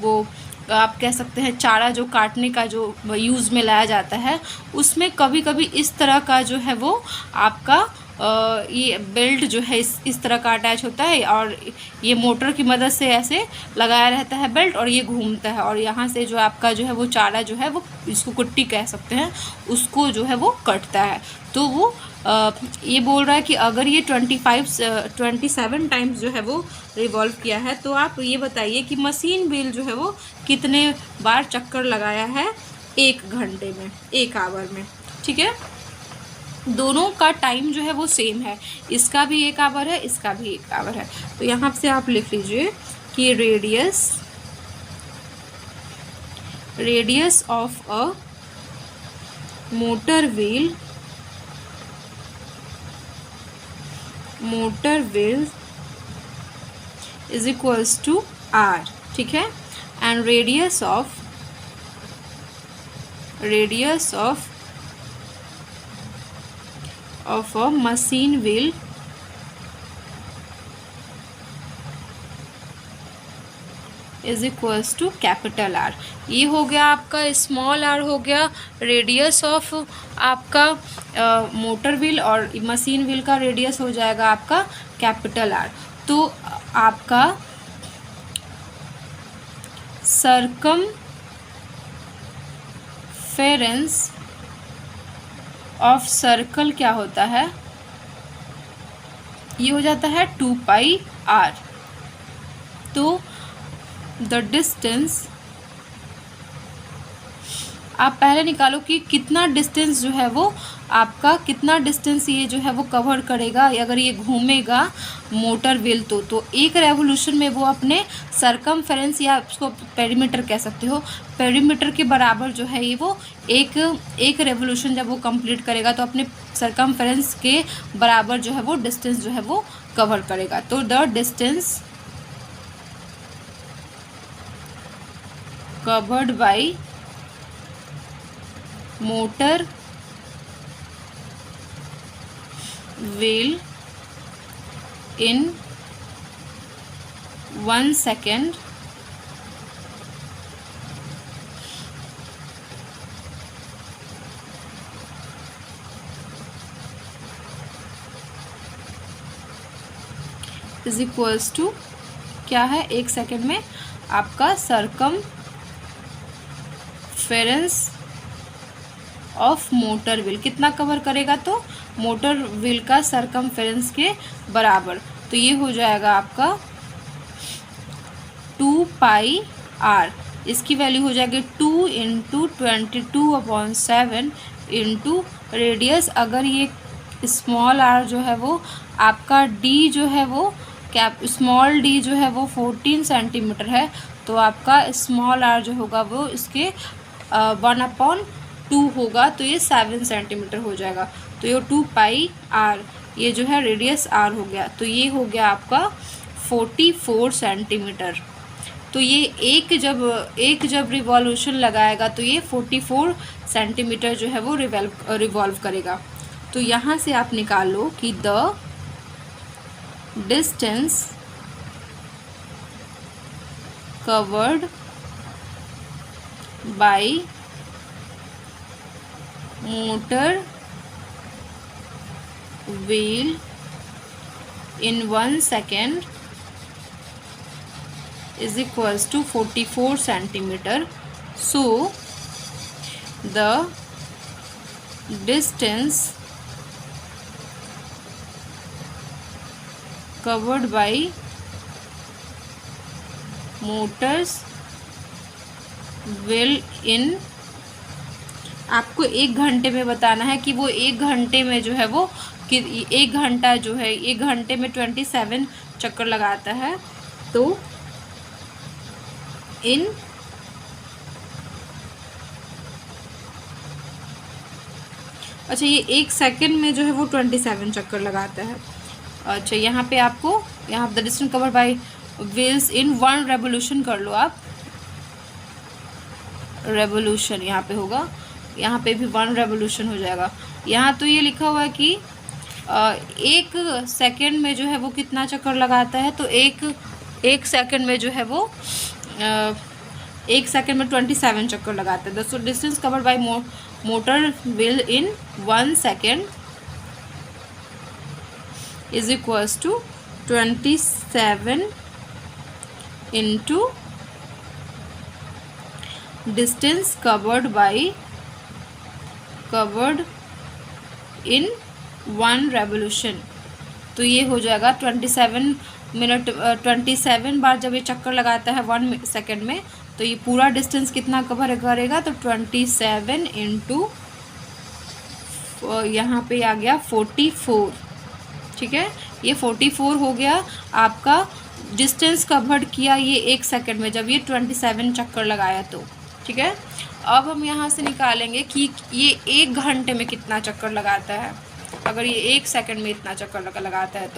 A: वो आप कह सकते हैं चारा जो काटने का जो यूज़ में लाया जाता है, उसमें कभी कभी इस तरह का जो है वो आपका ये बेल्ट जो है इस तरह का अटैच होता है, और ये मोटर की मदद से ऐसे लगाया रहता है बेल्ट, और ये घूमता है, और यहाँ से जो आपका जो है वो चारा जो है वो, इसको कुट्टी कह सकते हैं, उसको जो है वो कटता है। तो वो ये बोल रहा है कि अगर ये 27 टाइम्स जो है वो रिवॉल्व किया है, तो आप ये बताइए कि मशीन व्हील जो है वो कितने बार चक्कर लगाया है 1 घंटे में, 1 आवर में। ठीक है, दोनों का टाइम जो है वो सेम है, इसका भी 1 आवर है, इसका भी 1 आवर है। तो यहाँ से आप लिख लीजिए कि radius of a motor wheel is equals to R. ठीक है, and radius of a machine wheel is equals to capital R. ये हो गया आपका स्मॉल आर हो गया रेडियस ऑफ आपका मोटर व्हील, और मशीन व्हील का रेडियस हो जाएगा आपका कैपिटल आर। तो आपका सरकमफेरेंस ऑफ सर्कल क्या होता है, ये हो जाता है 2 पाई आर। तो द डिस्टेंस आप पहले निकालो कि कितना डिस्टेंस जो है वो आपका, कितना डिस्टेंस ये जो है वो कवर करेगा अगर ये घूमेगा मोटर व्हील। तो एक रेवोल्यूशन में वो अपने सरकमफेरेंस या उसको पेरीमीटर कह सकते हो, पेरीमीटर के बराबर जो है ये वो एक रेवोल्यूशन जब वो कंप्लीट करेगा तो अपने सरकमफेरेंस के बराबर जो है वो डिस्टेंस जो है वो कवर करेगा। तो the distance covered by motor wheel in 1 second is equals to क्या है, 1 सेकेंड में आपका सरकमफेरेंस ऑफ मोटर व्हील कितना कवर करेगा, तो मोटर व्हील का सरकमफेरेंस के बराबर। तो ये हो जाएगा आपका 2 पाई आर, इसकी वैल्यू हो जाएगी 2 इंटू 22/7 इंटू रेडियस। अगर ये स्मॉल आर जो है वो आपका डी जो है वो स्मॉल डी जो है वो 14 सेंटीमीटर है, तो आपका स्मॉल आर जो होगा वो इसके 1/2 होगा, तो ये 7 सेंटीमीटर हो जाएगा। तो ये 2 पाई आर, ये जो है रेडियस आर हो गया, तो ये हो गया आपका 44 सेंटीमीटर। तो ये एक जब रिवॉल्यूशन लगाएगा तो ये 44 सेंटीमीटर जो है वो रिवॉल्व करेगा। तो यहाँ से आप निकालो कि the distance covered by motor wheel in 1 second is equals to 44 centimeter. So the distance covered by motors will in, आपको 1 घंटे में बताना है कि वो 1 घंटे में जो है वो कि 1 घंटा जो है 1 घंटे में 27 चक्कर लगाता है। तो इन अच्छा ये 1 सेकेंड में जो है वो 27 चक्कर लगाता है। अच्छा यहाँ पे आपको यहाँ the distance covered bye wheels in 1 revolution कर लो आप, रेवोल्यूशन यहाँ पे होगा, यहाँ पे भी 1 रेवोल्यूशन हो जाएगा। यहाँ तो ये लिखा हुआ है कि 1 सेकेंड में जो है वो कितना चक्कर लगाता है, तो एक सेकेंड में जो है वो 1 सेकेंड में 27 चक्कर लगाता है। So distance covered by motor wheel in 1 second is equals to 27 into distance covered in 1 revolution. तो ये हो जाएगा 27 बार जब ये चक्कर लगाता है 1 सेकेंड में, तो ये पूरा डिस्टेंस कितना कवर करेगा, तो 27 इंटू यहाँ पे आ गया 44, ठीक है, ये 44 हो गया आपका डिस्टेंस कवर्ड किया ये 1 सेकेंड में जब ये 27 चक्कर लगाया तो, ठीक है। अब हम यहाँ से निकालेंगे कि ये 1 घंटे में कितना चक्कर लगाता है। अगर ये 1 सेकेंड में इतना चक्कर लगाता है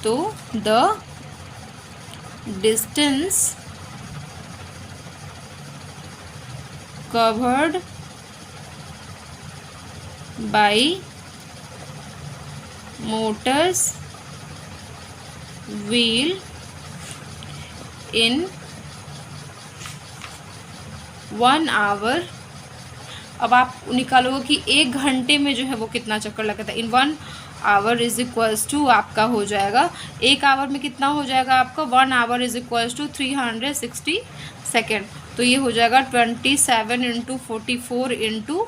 A: तो the distance covered by motors wheel in 1 hour। अब आप निकालोगे कि 1 घंटे में जो है वो कितना चक्कर लगाता है। इन 1 आवर इज इक्वल्स टू आपका हो जाएगा 1 आवर में कितना हो जाएगा आपका 1 hour is equals to 360 second. तो ये हो जाएगा 27 इंटू 44 इंटू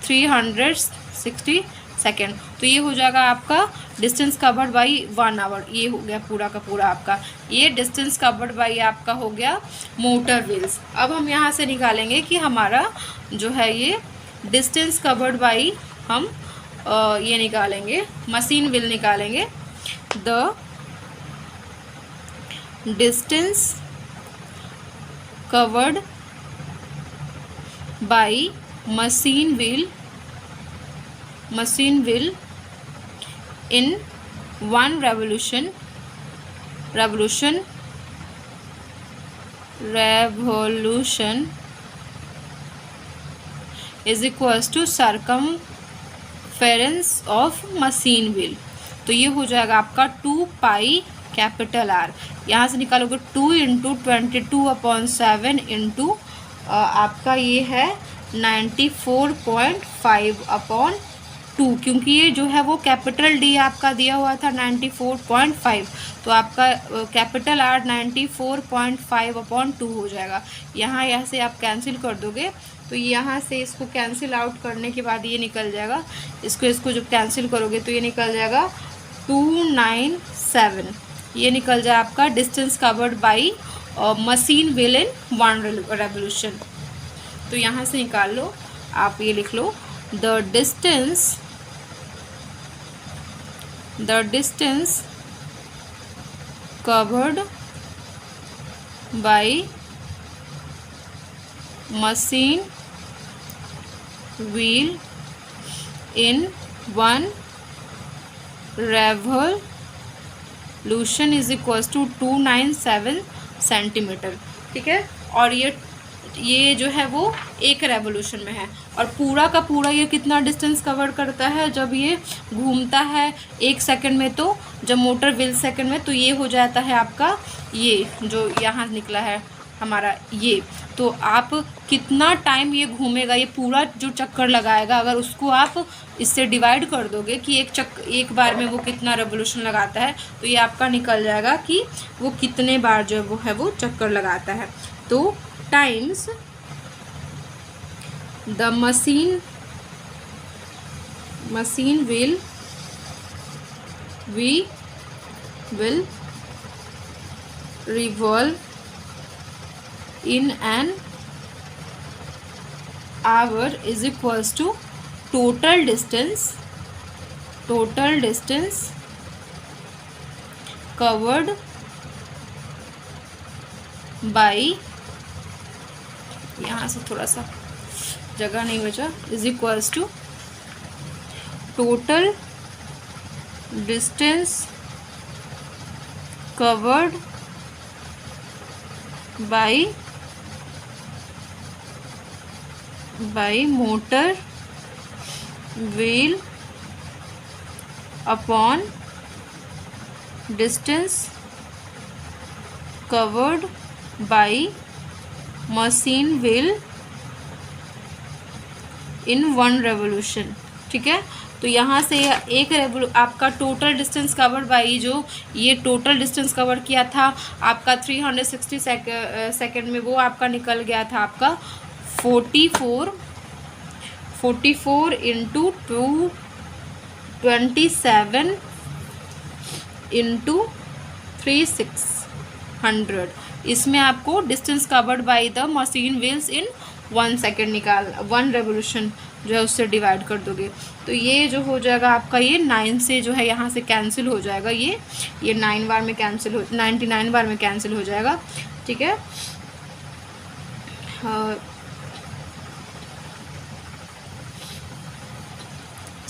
A: 360 सेकेंड। तो ये हो जाएगा आपका डिस्टेंस कवर्ड बाई 1 आवर। ये हो गया पूरा का पूरा आपका, ये डिस्टेंस कवर्ड बाई आपका हो गया मोटर व्हील्स। अब हम यहाँ से निकालेंगे कि हमारा जो है ये डिस्टेंस कवर्ड बाई हम ये निकालेंगे मशीन व्हील निकालेंगे। The distance covered by machine wheel in 1 revolution is equals to circumference of machine wheel। तो ये हो जाएगा आपका 2 पाई कैपिटल आर। यहाँ से निकालोगे 2 इंटू 22/7 इंटू आपका ये है 94.5/2, क्योंकि ये जो है वो कैपिटल डी आपका दिया हुआ था 94.5, तो आपका कैपिटल आर 94.5/2 हो जाएगा। यहाँ से आप कैंसिल कर दोगे तो यहाँ से इसको कैंसिल आउट करने के बाद ये निकल जाएगा, इसको जब कैंसिल करोगे तो ये निकल जाएगा 297। ये निकल जाए आपका distance covered by machine wheel in 1 revolution. तो यहाँ से निकाल लो, आप ये लिख लो the distance covered by machine wheel in 1 revolution is equals to 297 centimetre. ठीक है, और ये जो है वो 1 रेवोल्यूशन में है, और पूरा का पूरा ये कितना डिस्टेंस कवर करता है जब ये घूमता है 1 सेकंड में, तो जब मोटर व्हील सेकंड में, तो ये हो जाता है आपका ये जो यहाँ निकला है हमारा ये। तो आप कितना टाइम ये घूमेगा, ये पूरा जो चक्कर लगाएगा, अगर उसको आप इससे डिवाइड कर दोगे कि एक बार में वो कितना रेवोल्यूशन लगाता है, तो ये आपका निकल जाएगा कि वो कितने बार जो वो है वो चक्कर लगाता है। तो times the machine wheel will revolve in an hour is equals to total distance covered by, यहाँ से थोड़ा सा जगह नहीं बचा, is equals to total distance covered by motor wheel upon distance covered by machine wheel in 1 revolution. ठीक है, तो यहाँ से आपका टोटल डिस्टेंस कवर बाई जो ये टोटल डिस्टेंस कवर किया था आपका 360 सेकेंड में, वो आपका निकल गया था आपका 44 इंटू 227 इंटू 3600। इसमें आपको distance covered by the machine wheels in 1 second 1 revolution जो है उससे डिवाइड कर दोगे, तो ये जो हो जाएगा आपका ये 9 से जो है यहाँ से कैंसिल हो जाएगा, ये 99 बार में कैंसिल हो जाएगा। ठीक है,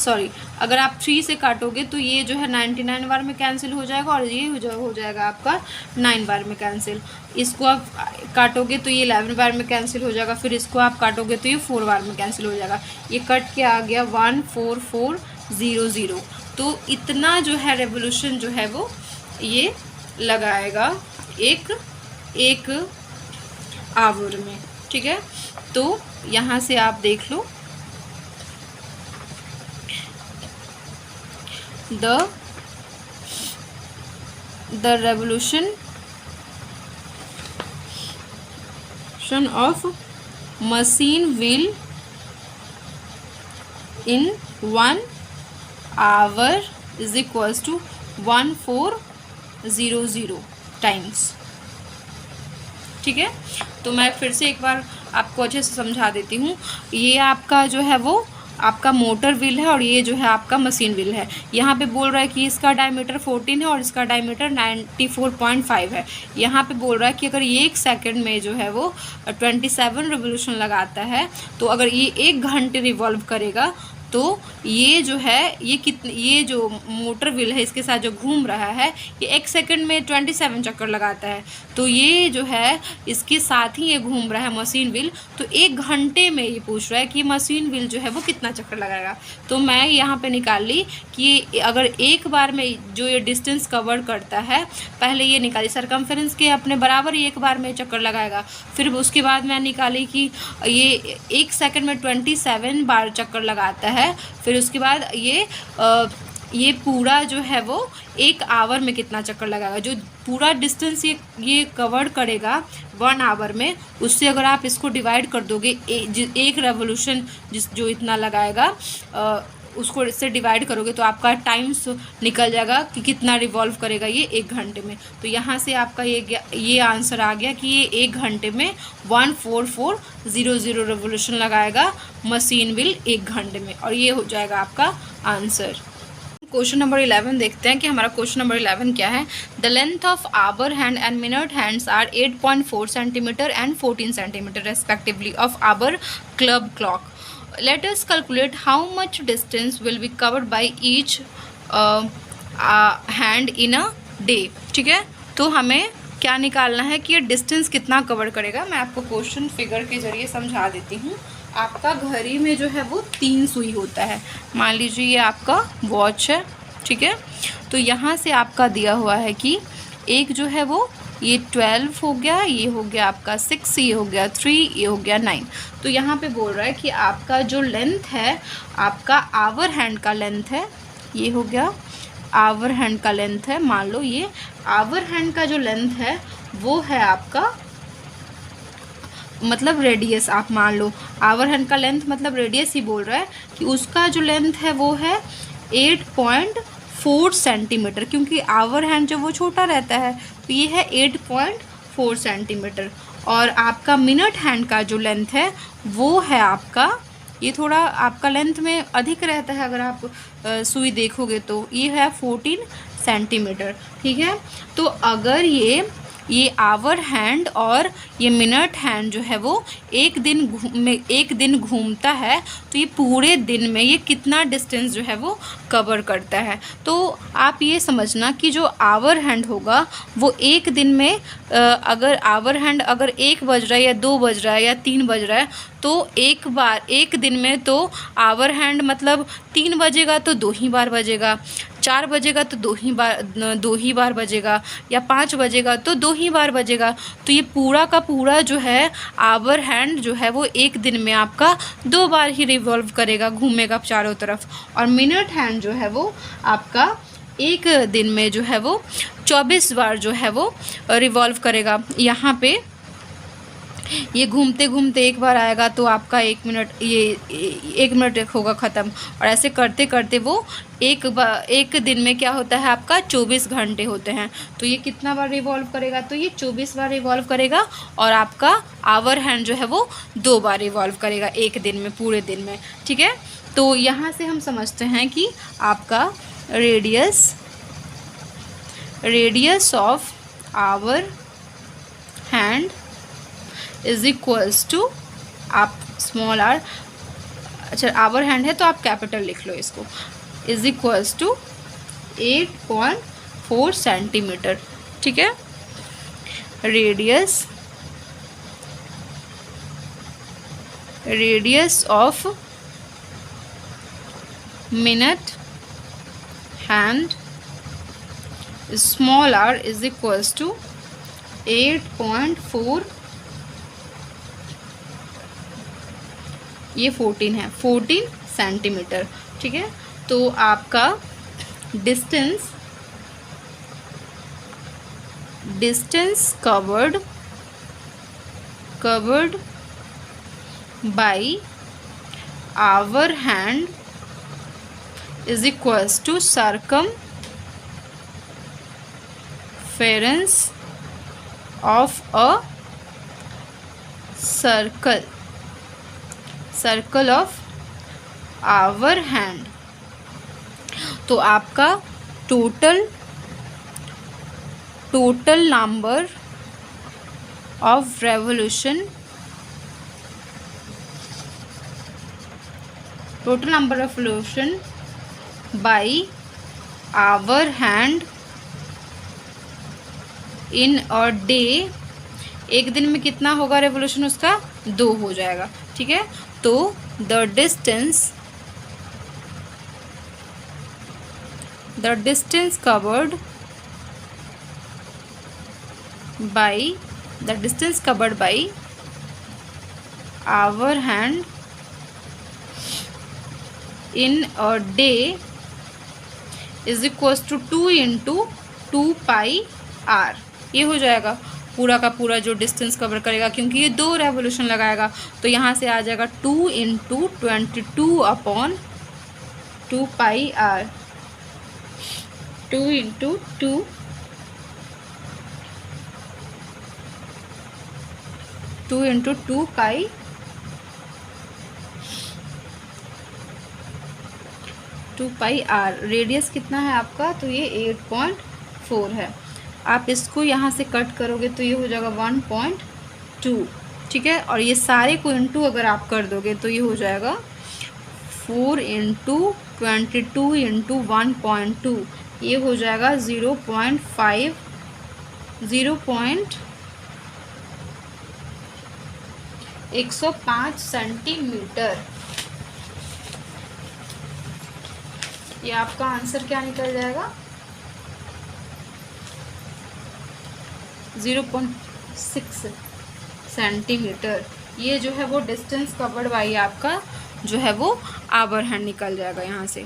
A: सॉरी, अगर आप 3 से काटोगे तो ये जो है 99 बार में कैंसिल हो जाएगा और ये हो जाएगा आपका 9 बार में कैंसिल। इसको आप काटोगे तो ये 11 बार में कैंसिल हो जाएगा, फिर इसको आप काटोगे तो ये 4 बार में कैंसिल हो जाएगा। ये कट के आ गया 14400। तो इतना जो है रेवोल्यूशन जो है वो ये लगाएगा एक आवर में, ठीक है। तो यहाँ से आप देख लो the revolution of machine wheel in 1 hour is equals to 1400 times, ठीक है। तो मैं फिर से एक बार आपको अच्छे से समझा देती हूँ। ये आपका जो है वो आपका मोटर व्हील है और ये जो है आपका मशीन व्हील है। यहाँ पे बोल रहा है कि इसका डायमीटर 14 है और इसका डायमीटर 94.5 है। यहाँ पे बोल रहा है कि अगर ये 1 सेकंड में जो है वो 27 रिवोल्यूशन लगाता है, तो अगर ये 1 घंटे रिवॉल्व करेगा तो ये जो है ये जो मोटर व्हील है इसके साथ जो घूम रहा है ये 1 सेकंड में 27 चक्कर लगाता है। तो ये जो है इसके साथ ही ये घूम रहा है मशीन व्हील। तो 1 घंटे में ये पूछ रहा है कि मशीन व्हील जो है वो कितना चक्कर लगाएगा। तो मैं यहाँ पे निकाल ली कि अगर एक बार में जो ये डिस्टेंस कवर करता है, पहले ये निकाली सरकमफेरेंस के अपने बराबर ही 1 बार में चक्कर लगाएगा। फिर उसके बाद मैं निकाली कि ये 1 सेकंड में 27 बार चक्कर लगाता है। फिर उसके बाद ये पूरा जो है वो 1 आवर में कितना चक्कर लगाएगा। जो पूरा डिस्टेंस ये कवर करेगा 1 आवर में, उससे अगर आप इसको डिवाइड कर दोगे एक रेवोल्यूशन जो इतना लगाएगा उसको इससे डिवाइड करोगे तो आपका टाइम्स निकल जाएगा कि कितना रिवॉल्व करेगा ये 1 घंटे में। तो यहाँ से आपका ये आंसर आ गया कि ये 1 घंटे में 14400 रेवोल्यूशन लगाएगा मशीन व्हील 1 घंटे में, और ये हो जाएगा आपका आंसर। क्वेश्चन नंबर 11 देखते हैं कि हमारा क्वेश्चन नंबर 11 क्या है। The length of hour hand and minute hands are 8.4 centimetre and 14 centimetre respectively of hour club clock. Let us calculate how much distance will be covered by each hand in a day, ठीक है। तो हमें क्या निकालना है कि ये distance कितना कवर करेगा। मैं आपको क्वेश्चन फिगर के जरिए समझा देती हूँ। आपका घड़ी में जो है वो 3 सुई होता है। मान लीजिए ये आपका वॉच है, ठीक है। तो यहाँ से आपका दिया हुआ है कि एक जो है वो ये 12 हो गया, ये हो गया आपका 6, ये हो गया 3, ये हो गया 9। तो यहाँ पे बोल रहा है कि आपका जो लेंथ है, आपका आवर हैंड का लेंथ है, ये हो गया आवर हैंड का लेंथ है। मान लो ये आवर हैंड का जो लेंथ है वो है आपका मतलब रेडियस। आप मान लो आवर हैंड का लेंथ मतलब रेडियस ही बोल रहा है कि उसका जो लेंथ है वो है 8.4 सेंटीमीटर, क्योंकि आवर हैंड जो वो छोटा रहता है तो ये है 8.4 सेंटीमीटर। और आपका मिनट हैंड का जो लेंथ है वो है आपका, ये थोड़ा आपका लेंथ में अधिक रहता है अगर आप सुई देखोगे तो, ये है 14 सेंटीमीटर, ठीक है। तो अगर ये आवर हैंड और ये मिनट हैंड जो है वो एक दिन घूमता है तो ये पूरे दिन में ये कितना डिस्टेंस जो है वो कवर करता है। तो आप ये समझना कि जो आवर हैंड होगा वो एक दिन में अगर आवर हैंड अगर 1 बज रहा है या 2 बज रहा है या 3 बज रहा है तो एक दिन में तो आवर हैंड मतलब 3 बजेगा तो 2 ही बार बजेगा, 4 बजेगा तो 2 ही बार बजेगा, या 5 बजेगा तो 2 ही बार बजेगा। तो ये पूरा का पूरा जो है आवर हैंड जो है वो एक दिन में आपका 2 बार ही रिवॉल्व करेगा, घूमेगा चारों तरफ। और मिनट हैंड जो है वो आपका एक दिन में जो है वो 24 बार जो है वो रिवॉल्व करेगा। यहाँ पे ये घूमते घूमते एक बार आएगा तो आपका 1 मिनट, ये 1 मिनट होगा ख़त्म, और ऐसे करते करते वो एक दिन में क्या होता है आपका 24 घंटे होते हैं। तो ये कितना बार रिवॉल्व करेगा, तो ये 24 बार रिवॉल्व करेगा। और आपका आवर हैंड जो है वो 2 बार रिवॉल्व करेगा एक दिन में, पूरे दिन में, ठीक है। तो यहाँ से हम समझते हैं कि आपका radius of hour hand is equals to आप स्मॉल आर अच्छा आवर हैंड है तो आप कैपिटल लिख लो इसको, इज इक्वल्स टू 8.4 सेंटीमीटर। ठीक है, radius of minute hand small r is equals to 8.4, ये 14 है, 14 सेंटीमीटर। ठीक है, तो आपका distance covered by hour hand is equals to circumference of a circle of our hand। तो आपका total number of revolution by hour hand in a day, एक दिन में कितना होगा रेवोल्यूशन उसका, 2 हो जाएगा। ठीक है, तो the distance covered by hour hand in a day is equals to 2 × 2 pi r। ये हो जाएगा पूरा का पूरा जो डिस्टेंस कवर करेगा, क्योंकि ये 2 रेवोल्यूशन लगाएगा तो यहाँ से आ जाएगा 2 × 22/2 पाई r, 2 × 2 पाई r। रेडियस कितना है आपका, तो ये 8.4 है। आप इसको यहाँ से कट करोगे तो ये हो जाएगा 1.2। ठीक है, और ये सारे को इंटू अगर आप कर दोगे तो ये हो जाएगा 4 × 22 × 1.2, ये हो जाएगा 105 सेंटीमीटर। ये आपका आंसर क्या निकल जाएगा, 0.6 सेंटीमीटर। ये जो है वो डिस्टेंस कवर्ड बाई आपका जो है वो आवर हैंड निकल जाएगा यहाँ से।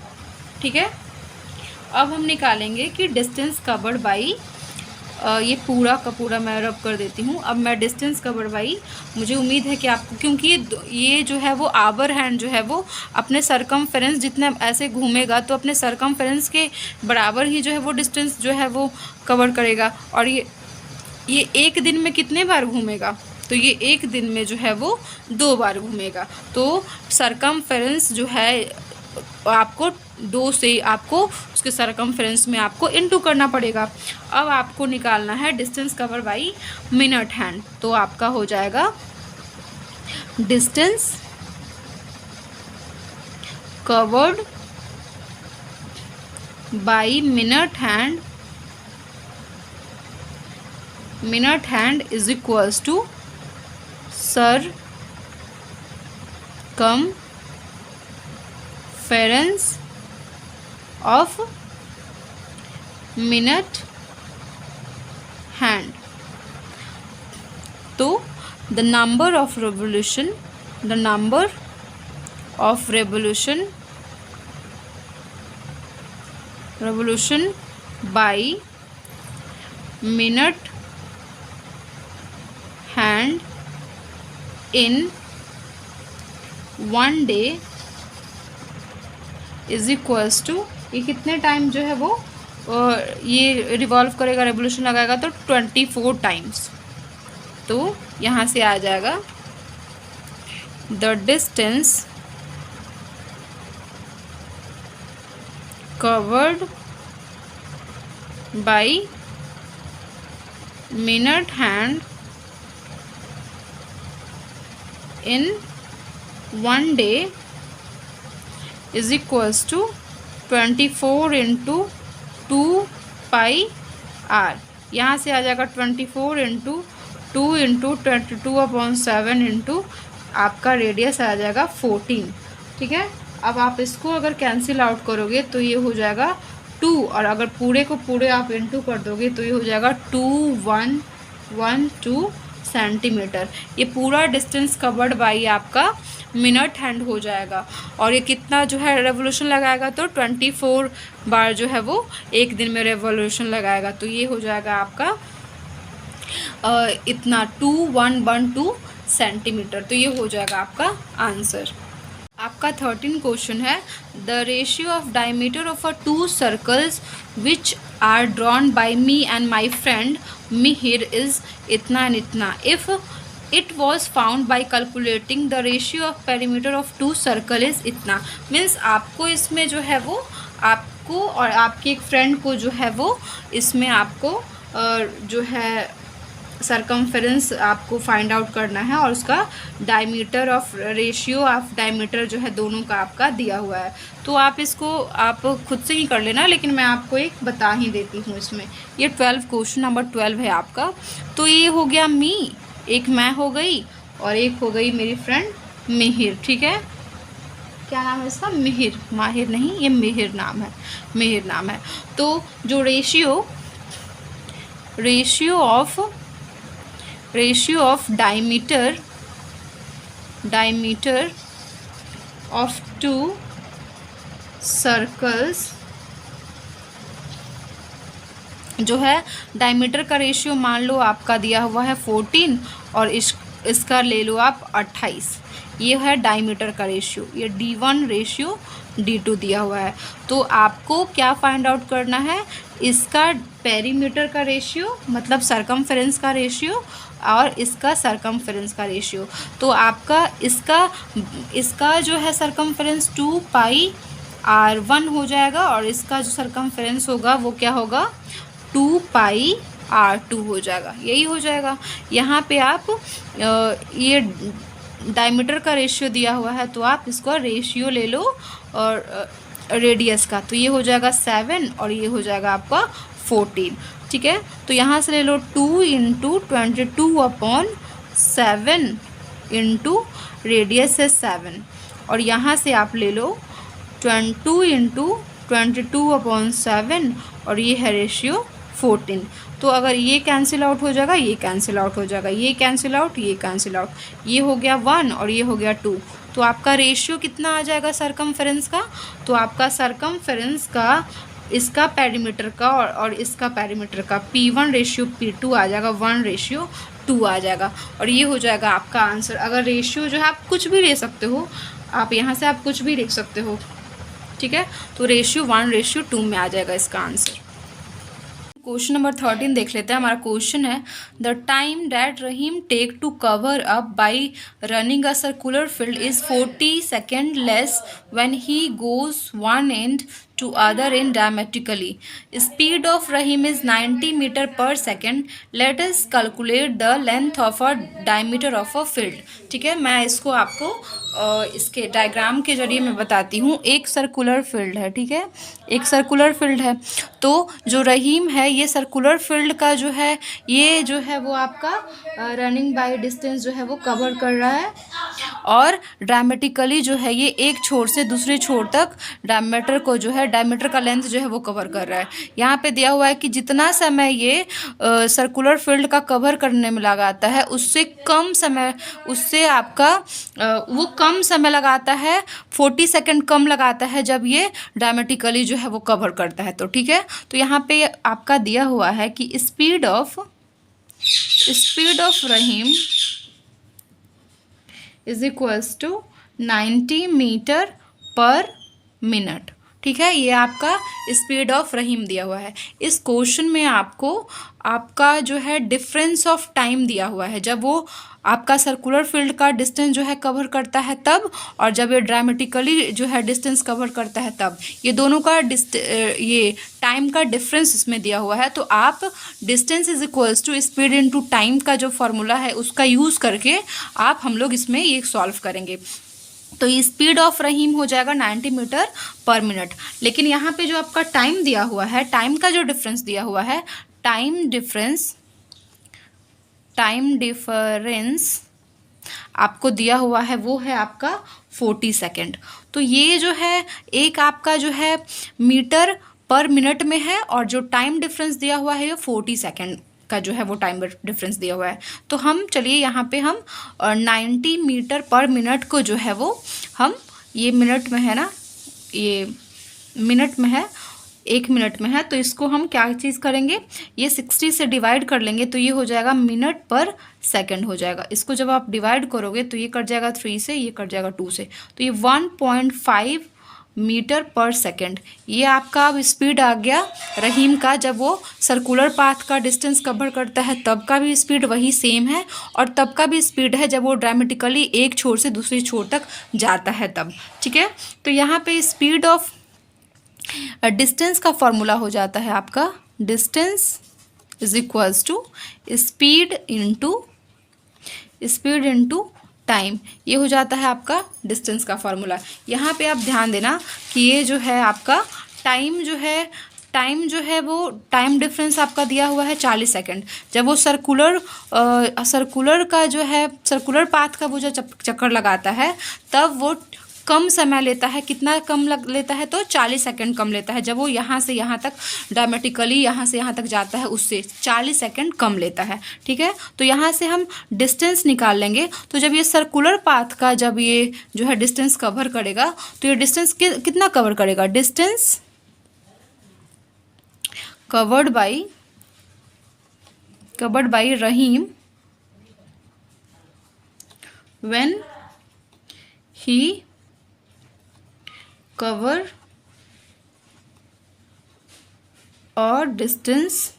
A: ठीक है, अब हम निकालेंगे कि डिस्टेंस कवर्ड बाई, ये पूरा का पूरा मैं रब कर देती हूँ। अब मैं डिस्टेंस कवर्ड बाई, मुझे उम्मीद है कि आपको, क्योंकि ये जो है वो आवर हैंड जो है वो अपने सरकमफेरेंस जितना ऐसे घूमेगा तो अपने सरकमफेरेंस के बराबर ही जो है वो डिस्टेंस जो है वो कवर करेगा। और ये एक दिन में कितने बार घूमेगा, तो ये एक दिन में जो है वो 2 बार घूमेगा। तो सरकमफेरेंस जो है आपको 2 से आपको उसके सरकमफेरेंस में आपको इनटू करना पड़ेगा। अब आपको निकालना है distance cover by minute hand, तो आपका हो जाएगा distance covered by minute hand is equals to circumference of minute hand। तो the number of revolution by minute hand in one day is equals to, ये कितने टाइम जो है वो ये रिवॉल्व करेगा, रेवोल्यूशन लगाएगा तो 24 टाइम्स। तो यहाँ से आ जाएगा the distance covered by minute hand in one day is equals to 24 into 2πr। यहाँ से आ जाएगा 24 इंटू 2 इंटू 22/7 इंटू आपका रेडियस आ जाएगा 14। ठीक है, अब आप इसको अगर कैंसिल आउट करोगे तो ये हो जाएगा 2, और अगर पूरे को पूरे आप इंटू कर दोगे तो ये हो जाएगा 2112 सेंटीमीटर। ये पूरा डिस्टेंस कवर्ड बाई आपका मिनट हैंड हो जाएगा। और ये कितना जो है रेवोल्यूशन लगाएगा, तो 24 बार जो है वो एक दिन में रेवोल्यूशन लगाएगा। तो ये हो जाएगा आपका इतना 2112 सेंटीमीटर। तो ये हो जाएगा आपका आंसर। आपका 13 क्वेश्चन है, the ratio of diameter of a 2 circles which are drawn by me and my friend Mihir is इतना एंड इतना। If it was found by calculating the ratio of perimeter of 2 circle is इतना। Means आपको इसमें जो है वो आपको और आपके एक फ्रेंड को जो है वो इसमें आपको जो है सरकमफेरेंस आपको फाइंड आउट करना है, और उसका diameter of ratio of diameter जो है दोनों का आपका दिया हुआ है। तो आप इसको आप खुद से ही कर लेना, लेकिन मैं आपको एक बता ही देती हूँ इसमें। ये 12 क्वेश्चन नंबर 12 है आपका। तो ये हो गया मी, एक मैं हो गई और एक हो गई मेरी फ्रेंड मिहिर। ठीक है, क्या नाम है इसका? मिहिर, माहिर नहीं, ये मिहिर नाम है, मिहिर नाम है। तो जो ratio of diameter of 2 circles जो है, डायमीटर का रेशियो मान लो आपका दिया हुआ है 14 और इसका ले लो आप 28। ये है डायमीटर का रेशियो, ये D1 रेशियो D2 दिया हुआ है। तो आपको क्या फाइंड आउट करना है, इसका पेरीमीटर का रेशियो मतलब सरकमफेरेंस का रेशियो और इसका सरकमफेरेंस का रेशियो। तो आपका इसका जो है सरकमफेरेंस 2πr1 हो जाएगा, और इसका जो सरकमफेरेंस होगा वो क्या होगा 2πr2 हो जाएगा। यही हो जाएगा। यहाँ पे आप ये डायमीटर का रेशियो दिया हुआ है तो आप इसको रेशियो ले लो और रेडियस का, तो ये हो जाएगा 7 और ये हो जाएगा आपका 14। ठीक है, तो यहाँ से ले लो 2 इंटू 22/7 इंटू रेडियस है 7, और यहाँ से आप ले लो 2 इंटू 22/7 और ये है रेशियो 14। तो अगर ये कैंसिल आउट हो जाएगा, ये कैंसिल आउट हो जाएगा, ये कैंसिल आउट, ये कैंसिल आउट, ये हो गया 1 और ये हो गया 2। तो आपका रेशियो कितना आ जाएगा सरकमफेरेंस का? तो आपका सरकमफेरेंस का इसका पेरीमीटर का और इसका पेरीमीटर का P1 रेशियो P2 आ जाएगा, 1:2 आ जाएगा, और ये हो जाएगा आपका आंसर। अगर रेशियो जो है आप कुछ भी ले सकते हो, आप यहाँ से आप कुछ भी लिख सकते हो। ठीक है, तो रेशियो 1:2 में आ जाएगा इसका आंसर। क्वेश्चन नंबर 13 देख लेते हैं। हमारा क्वेश्चन है, the time that Rahim take to cover up by running a circular field is 40 second less when he goes one end to other end diametrically. Speed of Rahim is 90 meter per second. Let us calculate the length of a diameter of a field. ठीक है, मैं इसको आपको इसके diagram के जरिए मैं बताती हूँ। एक सर्कुलर फील्ड है, ठीक है, एक सर्कुलर फील्ड है। तो जो रहीम है ये सर्कुलर फील्ड का जो है ये जो है वो आपका रनिंग बाय डिस्टेंस जो है वो कवर कर रहा है, और ड्रामेटिकली जो है ये एक छोर से दूसरे छोर तक डायमीटर को जो है डायमीटर का लेंथ जो है वो कवर कर रहा है। यहाँ पे दिया हुआ है कि जितना समय ये सर्कुलर फील्ड का कवर करने में लगाता है उससे कम समय, उससे आपका वो कम समय लगाता है, 40 सेकेंड कम लगाता है जब ये डायमेट्रिकली जो है वो कवर करता है। तो ठीक है, तो यहाँ पे आपका दिया हुआ है कि speed of Rahim is equals to 90 metre per minute. ठीक है, ये आपका स्पीड ऑफ रहीम दिया हुआ है। इस क्वेश्चन में आपका जो है डिफरेंस ऑफ टाइम दिया हुआ है, जब वो आपका सर्कुलर फील्ड का डिस्टेंस जो है कवर करता है तब, और जब ये ड्रामेटिकली जो है डिस्टेंस कवर करता है तब, ये दोनों का ये टाइम का डिफरेंस इसमें दिया हुआ है। तो आप distance is equals to speed into time का जो फॉर्मूला है उसका यूज़ करके आप हम लोग इसमें ये सॉल्व करेंगे। तो ये स्पीड ऑफ रहीम हो जाएगा 90 मीटर पर मिनट। लेकिन यहाँ पे जो आपका टाइम दिया हुआ है, टाइम का जो डिफरेंस दिया हुआ है, टाइम डिफरेंस आपको दिया हुआ है वो है आपका 40 सेकेंड। तो ये जो है एक आपका जो है मीटर पर मिनट में है, और जो टाइम डिफरेंस दिया हुआ है ये 40 सेकेंड का जो है वो टाइम डिफरेंस दिया हुआ है। तो हम चलिए यहाँ पे हम 90 मीटर पर मिनट को जो है वो हम, ये मिनट में है ना, ये मिनट में है, 1 मिनट में है, तो इसको हम क्या चीज़ करेंगे, ये 60 से डिवाइड कर लेंगे तो ये हो जाएगा मिनट पर सेकंड हो जाएगा। इसको जब आप डिवाइड करोगे तो ये कट जाएगा 3 से, ये कट जाएगा 2 से, तो ये 1.5 मीटर पर सेकंड। ये आपका अब स्पीड आ गया रहीम का, जब वो सर्कुलर पाथ का डिस्टेंस कवर करता है तब का भी स्पीड वही सेम है, और तब का भी स्पीड है जब वो ड्रामेटिकली एक छोर से दूसरी छोर तक जाता है तब। ठीक है, तो यहाँ पे स्पीड ऑफ डिस्टेंस का फॉर्मूला हो जाता है आपका, distance is equals to speed into time. ये हो जाता है आपका डिस्टेंस का फॉर्मूला। यहाँ पे आप ध्यान देना कि ये जो है आपका टाइम जो है वो टाइम डिफरेंस आपका दिया हुआ है 40 सेकंड। जब वो सर्कुलर का जो है सर्कुलर पाथ का वो जो चक्कर लगाता है तब वो कम समय लेता है। कितना कम लेता है, तो 40 सेकंड कम लेता है। जब वो यहाँ से यहाँ तक ड्रामेटिकली यहाँ से यहाँ तक जाता है उससे 40 सेकंड कम लेता है। ठीक है, तो यहाँ से हम डिस्टेंस निकाल लेंगे। तो जब ये सर्कुलर पाथ का जब ये जो है डिस्टेंस कवर करेगा तो ये डिस्टेंस कितना कवर करेगा, distance covered by Rahim when he cover और distance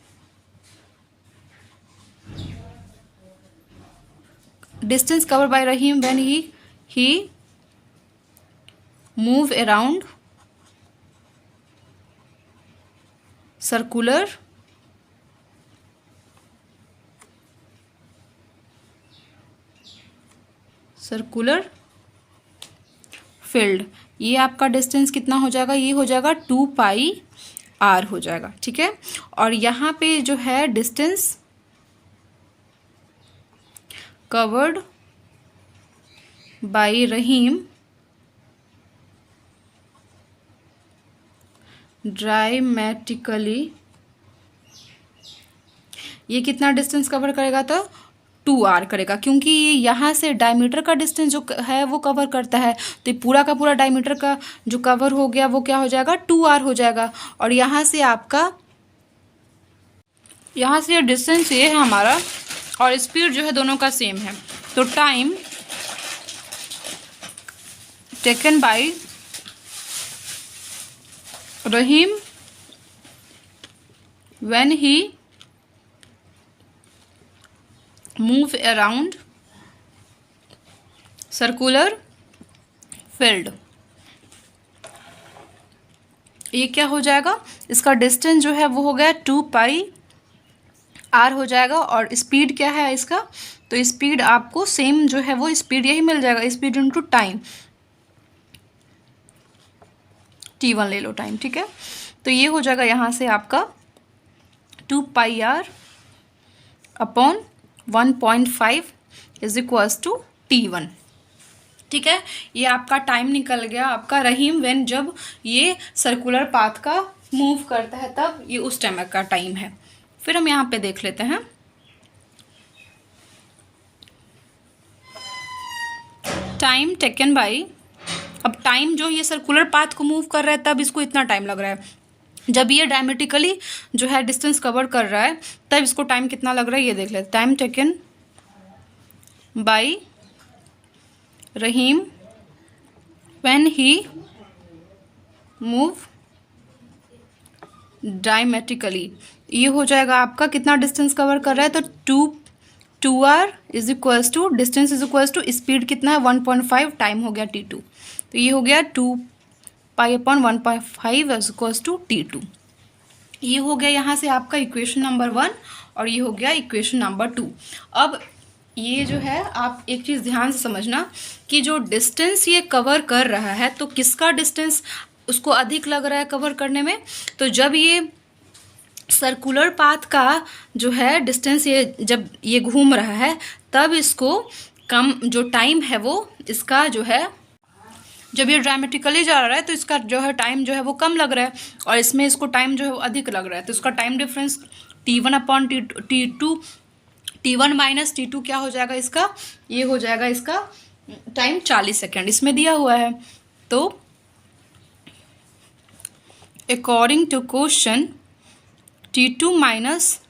A: covered by Rahim when he move around circular field. ये आपका डिस्टेंस कितना हो जाएगा, ये हो जाएगा 2πr हो जाएगा। ठीक है, और यहाँ पे जो है डिस्टेंस कवर्ड बाय रहीम ड्रामेटिकली, ये कितना डिस्टेंस कवर करेगा, तो 2r करेगा, क्योंकि ये यहाँ से डायमीटर का डिस्टेंस जो है वो कवर करता है। तो ये पूरा का पूरा डायमीटर का जो कवर हो गया वो क्या हो जाएगा, 2r हो जाएगा। और यहाँ से ये डिस्टेंस ये है हमारा, और स्पीड जो है दोनों का सेम है। तो time taken by Rahim when he move around circular field, ये क्या हो जाएगा, इसका डिस्टेंस जो है वो हो गया 2πr हो जाएगा। और स्पीड क्या है इसका, तो स्पीड आपको सेम जो है वो स्पीड यही मिल जाएगा, स्पीड इनटू टाइम, t1 ले लो टाइम। ठीक है, तो ये हो जाएगा यहाँ से आपका 2πr upon 1.5 is equals to t1। ठीक है, ये आपका टाइम निकल गया आपका रहीम व्हेन जब ये सर्कुलर पाथ का मूव करता है तब ये उस टाइम का टाइम है। फिर हम यहाँ पे देख लेते हैं टाइम टेकन बाय, अब टाइम जो ये सर्कुलर पाथ को मूव कर रहा है तब इसको इतना टाइम लग रहा है। जब ये डायमेट्रिकली जो है डिस्टेंस कवर कर रहा है तब इसको टाइम कितना लग रहा है ये देख लेते। Time taken by Rahim when he move diametrically, ये हो जाएगा आपका कितना डिस्टेंस कवर कर रहा है, तो 2r is equals to distance is equals to speed कितना है 1.5, टाइम हो गया t2, तो ये हो गया 2π/1.5 इज इक्वल्स टू t2। ये हो गया यहाँ से आपका इक्वेशन नंबर 1 और ये हो गया इक्वेशन नंबर 2। अब ये जो है आप एक चीज़ ध्यान से समझना कि जो डिस्टेंस ये कवर कर रहा है, तो किसका डिस्टेंस उसको अधिक लग रहा है कवर करने में, तो जब ये सर्कुलर पाथ का जो है डिस्टेंस ये जब ये घूम रहा है तब इसको कम जो टाइम है वो इसका जो है, जब ये ड्रामेटिकली जा रहा है तो इसका जो है टाइम जो है वो कम लग रहा है और इसमें इसको टाइम जो है वो अधिक लग रहा है, तो इसका time difference T1/T2 T1 minus T2 क्या हो जाएगा इसका, ये हो जाएगा इसका टाइम 40 सेकेंड इसमें दिया हुआ है। तो according to question T2 minus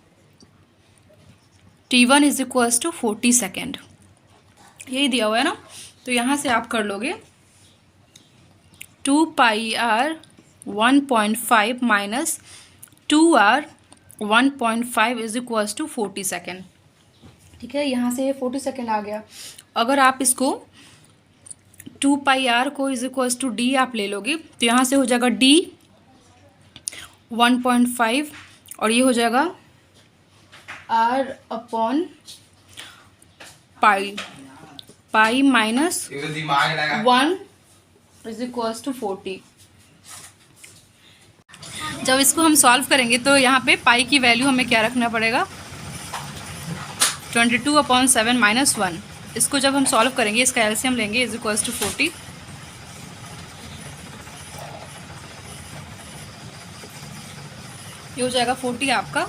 A: T1 is equals to 40 second, यही दिया हुआ है ना। तो यहाँ से आप कर लोगे 2πr 1.5 minus 2r 1.5 is equals to 40 second. ठीक है, यहाँ से 40 सेकेंड आ गया। अगर आप इसको 2πr को इज इक्वल्स टू डी आप ले लोगे तो यहाँ से हो जाएगा d 1.5 और ये हो जाएगा r/π pi minus 1 is equals to 40। जब इसको हम सॉल्व करेंगे तो यहाँ पे पाई की वैल्यू हमें क्या रखना पड़ेगा, 22/7 माइनस 1। इसको जब हम सॉल्व करेंगे इसका एलसीएम लेंगे इज इक्वल्स टू 40। ये हो जाएगा 40 आपका।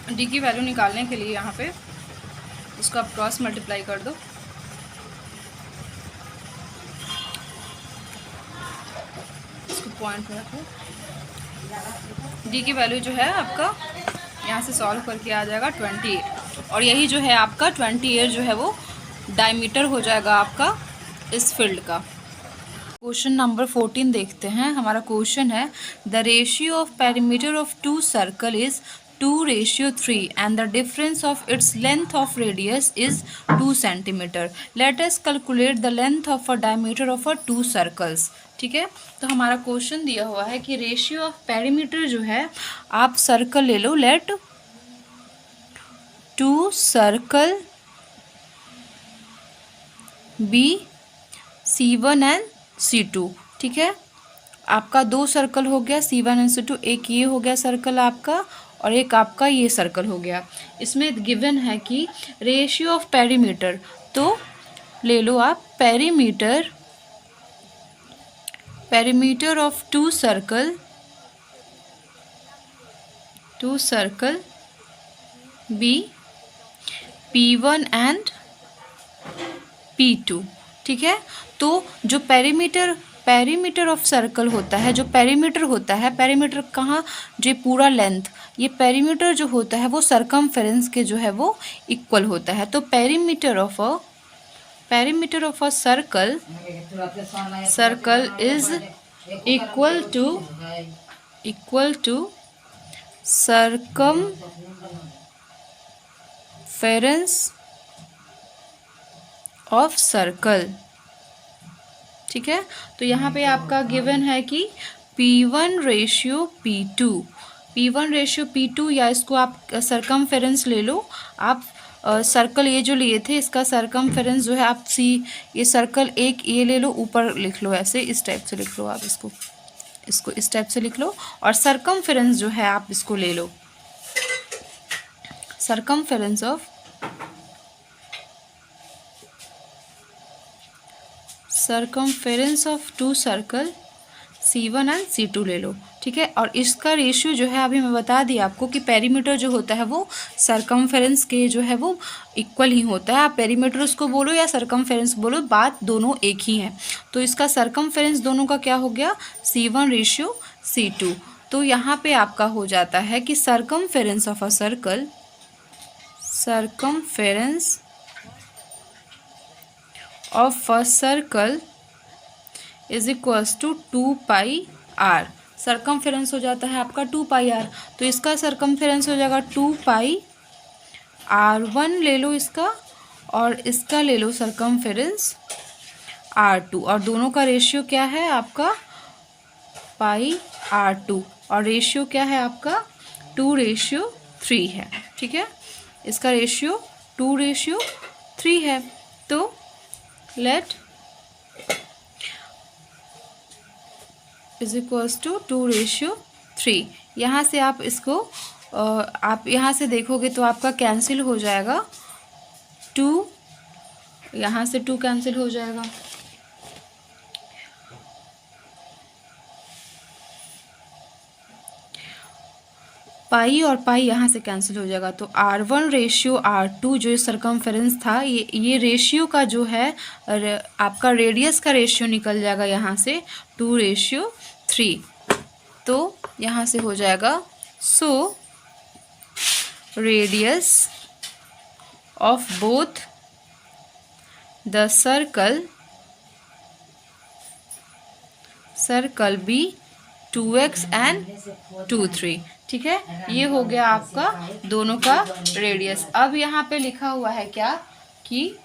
A: डी की वैल्यू निकालने के लिए यहाँ पे इसको आप क्रॉस मल्टीप्लाई कर दो, इसको पॉइंट में रखो। डी की वैल्यू जो है आपका यहाँ से सॉल्व करके आ जाएगा 28 और यही जो है आपका 28 जो है वो डायमीटर हो जाएगा आपका इस फील्ड का। क्वेश्चन नंबर 14 देखते हैं। हमारा क्वेश्चन है the ratio of perimeter of two circle is 2:3 and the difference of its length of radius is 2 centimeter. Let us calculate the length of a diameter of a two circles. ठीक है, तो हमारा question दिया हुआ है कि ratio of perimeter जो है, आप सर्कल ले लो, let two circle be C1 and C2। ठीक है, आपका दो सर्कल हो गया C1 एंड C2, एक ये हो गया सर्कल आपका और एक आपका ये सर्कल हो गया। इसमें गिवन है कि रेशियो ऑफ पेरीमीटर, तो ले लो आप perimeter of two circle be P1 and P2। ठीक है, तो जो पेरीमीटर ऑफ सर्कल होता है, जो पेरीमीटर होता है, पेरीमीटर कहाँ, जो पूरा लेंथ, ये पेरीमीटर जो होता है वो सरकमफेरेंस के जो है वो इक्वल होता है। तो perimeter of a circle is equal to circumference of circle. ठीक है, तो यहाँ पे आपका गिवन है कि P1 रेशियो P2 या इसको आप सरकमफेरेंस ले लो। आप सर्कल ये जो लिए थे इसका सरकमफेरेंस जो है आप ये सर्कल एक ये ले लो, ऊपर लिख लो, ऐसे इस टाइप से लिख लो आप इसको इस टाइप से लिख लो और सरकमफेरेंस जो है आप इसको ले लो, circumference of two circle C1 and C2 ले लो। ठीक है, और इसका रेशियो जो है अभी मैं बता दी आपको कि पेरीमीटर जो होता है वो सरकमफेरेंस के जो है वो इक्वल ही होता है। आप पेरीमीटर उसको बोलो या सरकमफेरेंस बोलो, बात दोनों एक ही है। तो इसका सरकमफेरेंस दोनों का क्या हो गया, C1 रेशियो C2। तो यहाँ पे आपका हो जाता है कि circumference of a circle is equals to 2πr। Circumference हो जाता है आपका 2πr, तो इसका सरकमफेरेंस हो जाएगा 2πr1 ले लो इसका, और इसका ले लो सरकमफेरेंस R2 और दोनों का रेशियो क्या है आपका पाई R2 और रेशियो क्या है आपका 2:3 है। ठीक है, इसका रेशियो 2:3 है। तो लेट इज इक्वल्स टू 2:3। यहाँ से आप इसको आप यहाँ से देखोगे तो आपका कैंसिल हो जाएगा 2, यहाँ से 2 कैंसिल हो जाएगा। पाई और पाई यहाँ से कैंसिल हो जाएगा। तो R1:R2 जो सरकमफेरेंस था, ये रेशियो का जो है आपका रेडियस का रेशियो निकल जाएगा यहाँ से 2:3। तो यहाँ से हो जाएगा so radius of both the circle be 2x and 2, 3। ठीक है, ये हो गया आपका दोनों का रेडियस। अब यहाँ पे लिखा हुआ है क्या कि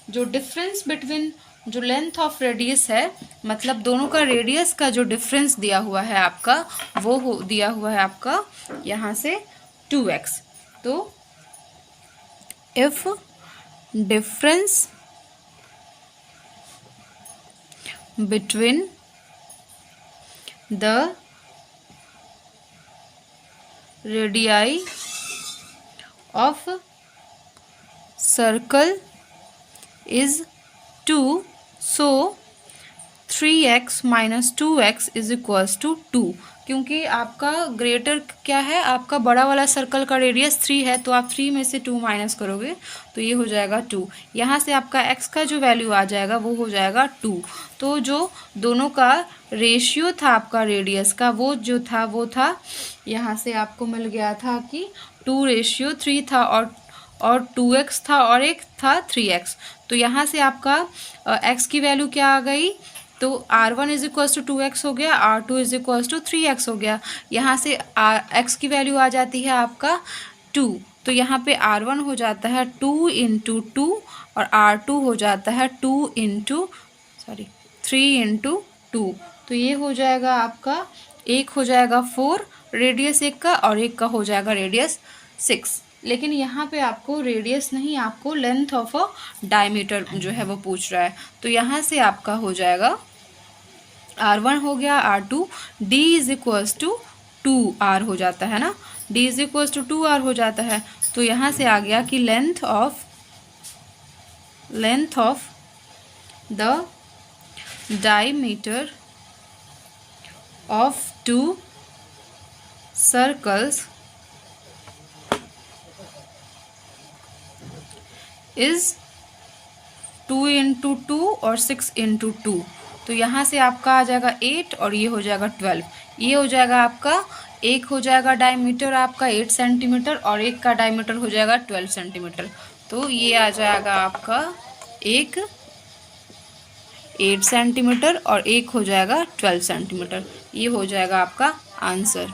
A: जो डिफरेंस बिटवीन जो लेंथ ऑफ रेडियस है, मतलब दोनों का रेडियस का जो डिफरेंस दिया हुआ है आपका, वो दिया हुआ है आपका यहाँ से 2x। तो if difference between the radii of circle is 2, so 3x minus 2x is equals to 2। क्योंकि आपका ग्रेटर क्या है, आपका बड़ा वाला सर्कल का रेडियस 3 है, तो आप 3 में से 2 माइनस करोगे तो ये हो जाएगा 2। यहाँ से आपका x का जो वैल्यू आ जाएगा वो हो जाएगा 2। तो जो दोनों का रेशियो था आपका रेडियस का, वो जो था वो था यहाँ से आपको मिल गया था कि 2:3 था और 2x था और एक था 3x। तो यहाँ से आपका x की वैल्यू क्या आ गई, तो R1 is equals to 2x हो गया, R2 is equals to 3x हो गया। यहाँ से x की वैल्यू आ जाती है आपका 2, तो यहाँ पे R1 हो जाता है 2 × 2 और R2 हो जाता है 3 × 2। तो ये हो जाएगा आपका, एक हो जाएगा 4 रेडियस एक का और एक का हो जाएगा रेडियस 6। लेकिन यहाँ पे आपको रेडियस नहीं, आपको लेंथ ऑफ अ डायमीटर जो है वो पूछ रहा है। तो यहाँ से आपका हो जाएगा R1 हो गया, R2, D is equals to 2R हो जाता है ना, D is equals to 2R हो जाता है। तो यहाँ से आ गया कि length of the diameter of 2 circles is 2 × 2 और 6 × 2। तो यहाँ से आपका आ जाएगा 8 और ये हो जाएगा 12। ये हो जाएगा आपका, एक हो जाएगा डायमीटर आपका 8 सेंटीमीटर और एक का डायमीटर हो जाएगा 12 सेंटीमीटर। तो ये आ जाएगा आपका एक 8 सेंटीमीटर और एक हो जाएगा 12 सेंटीमीटर। ये हो जाएगा आपका आंसर।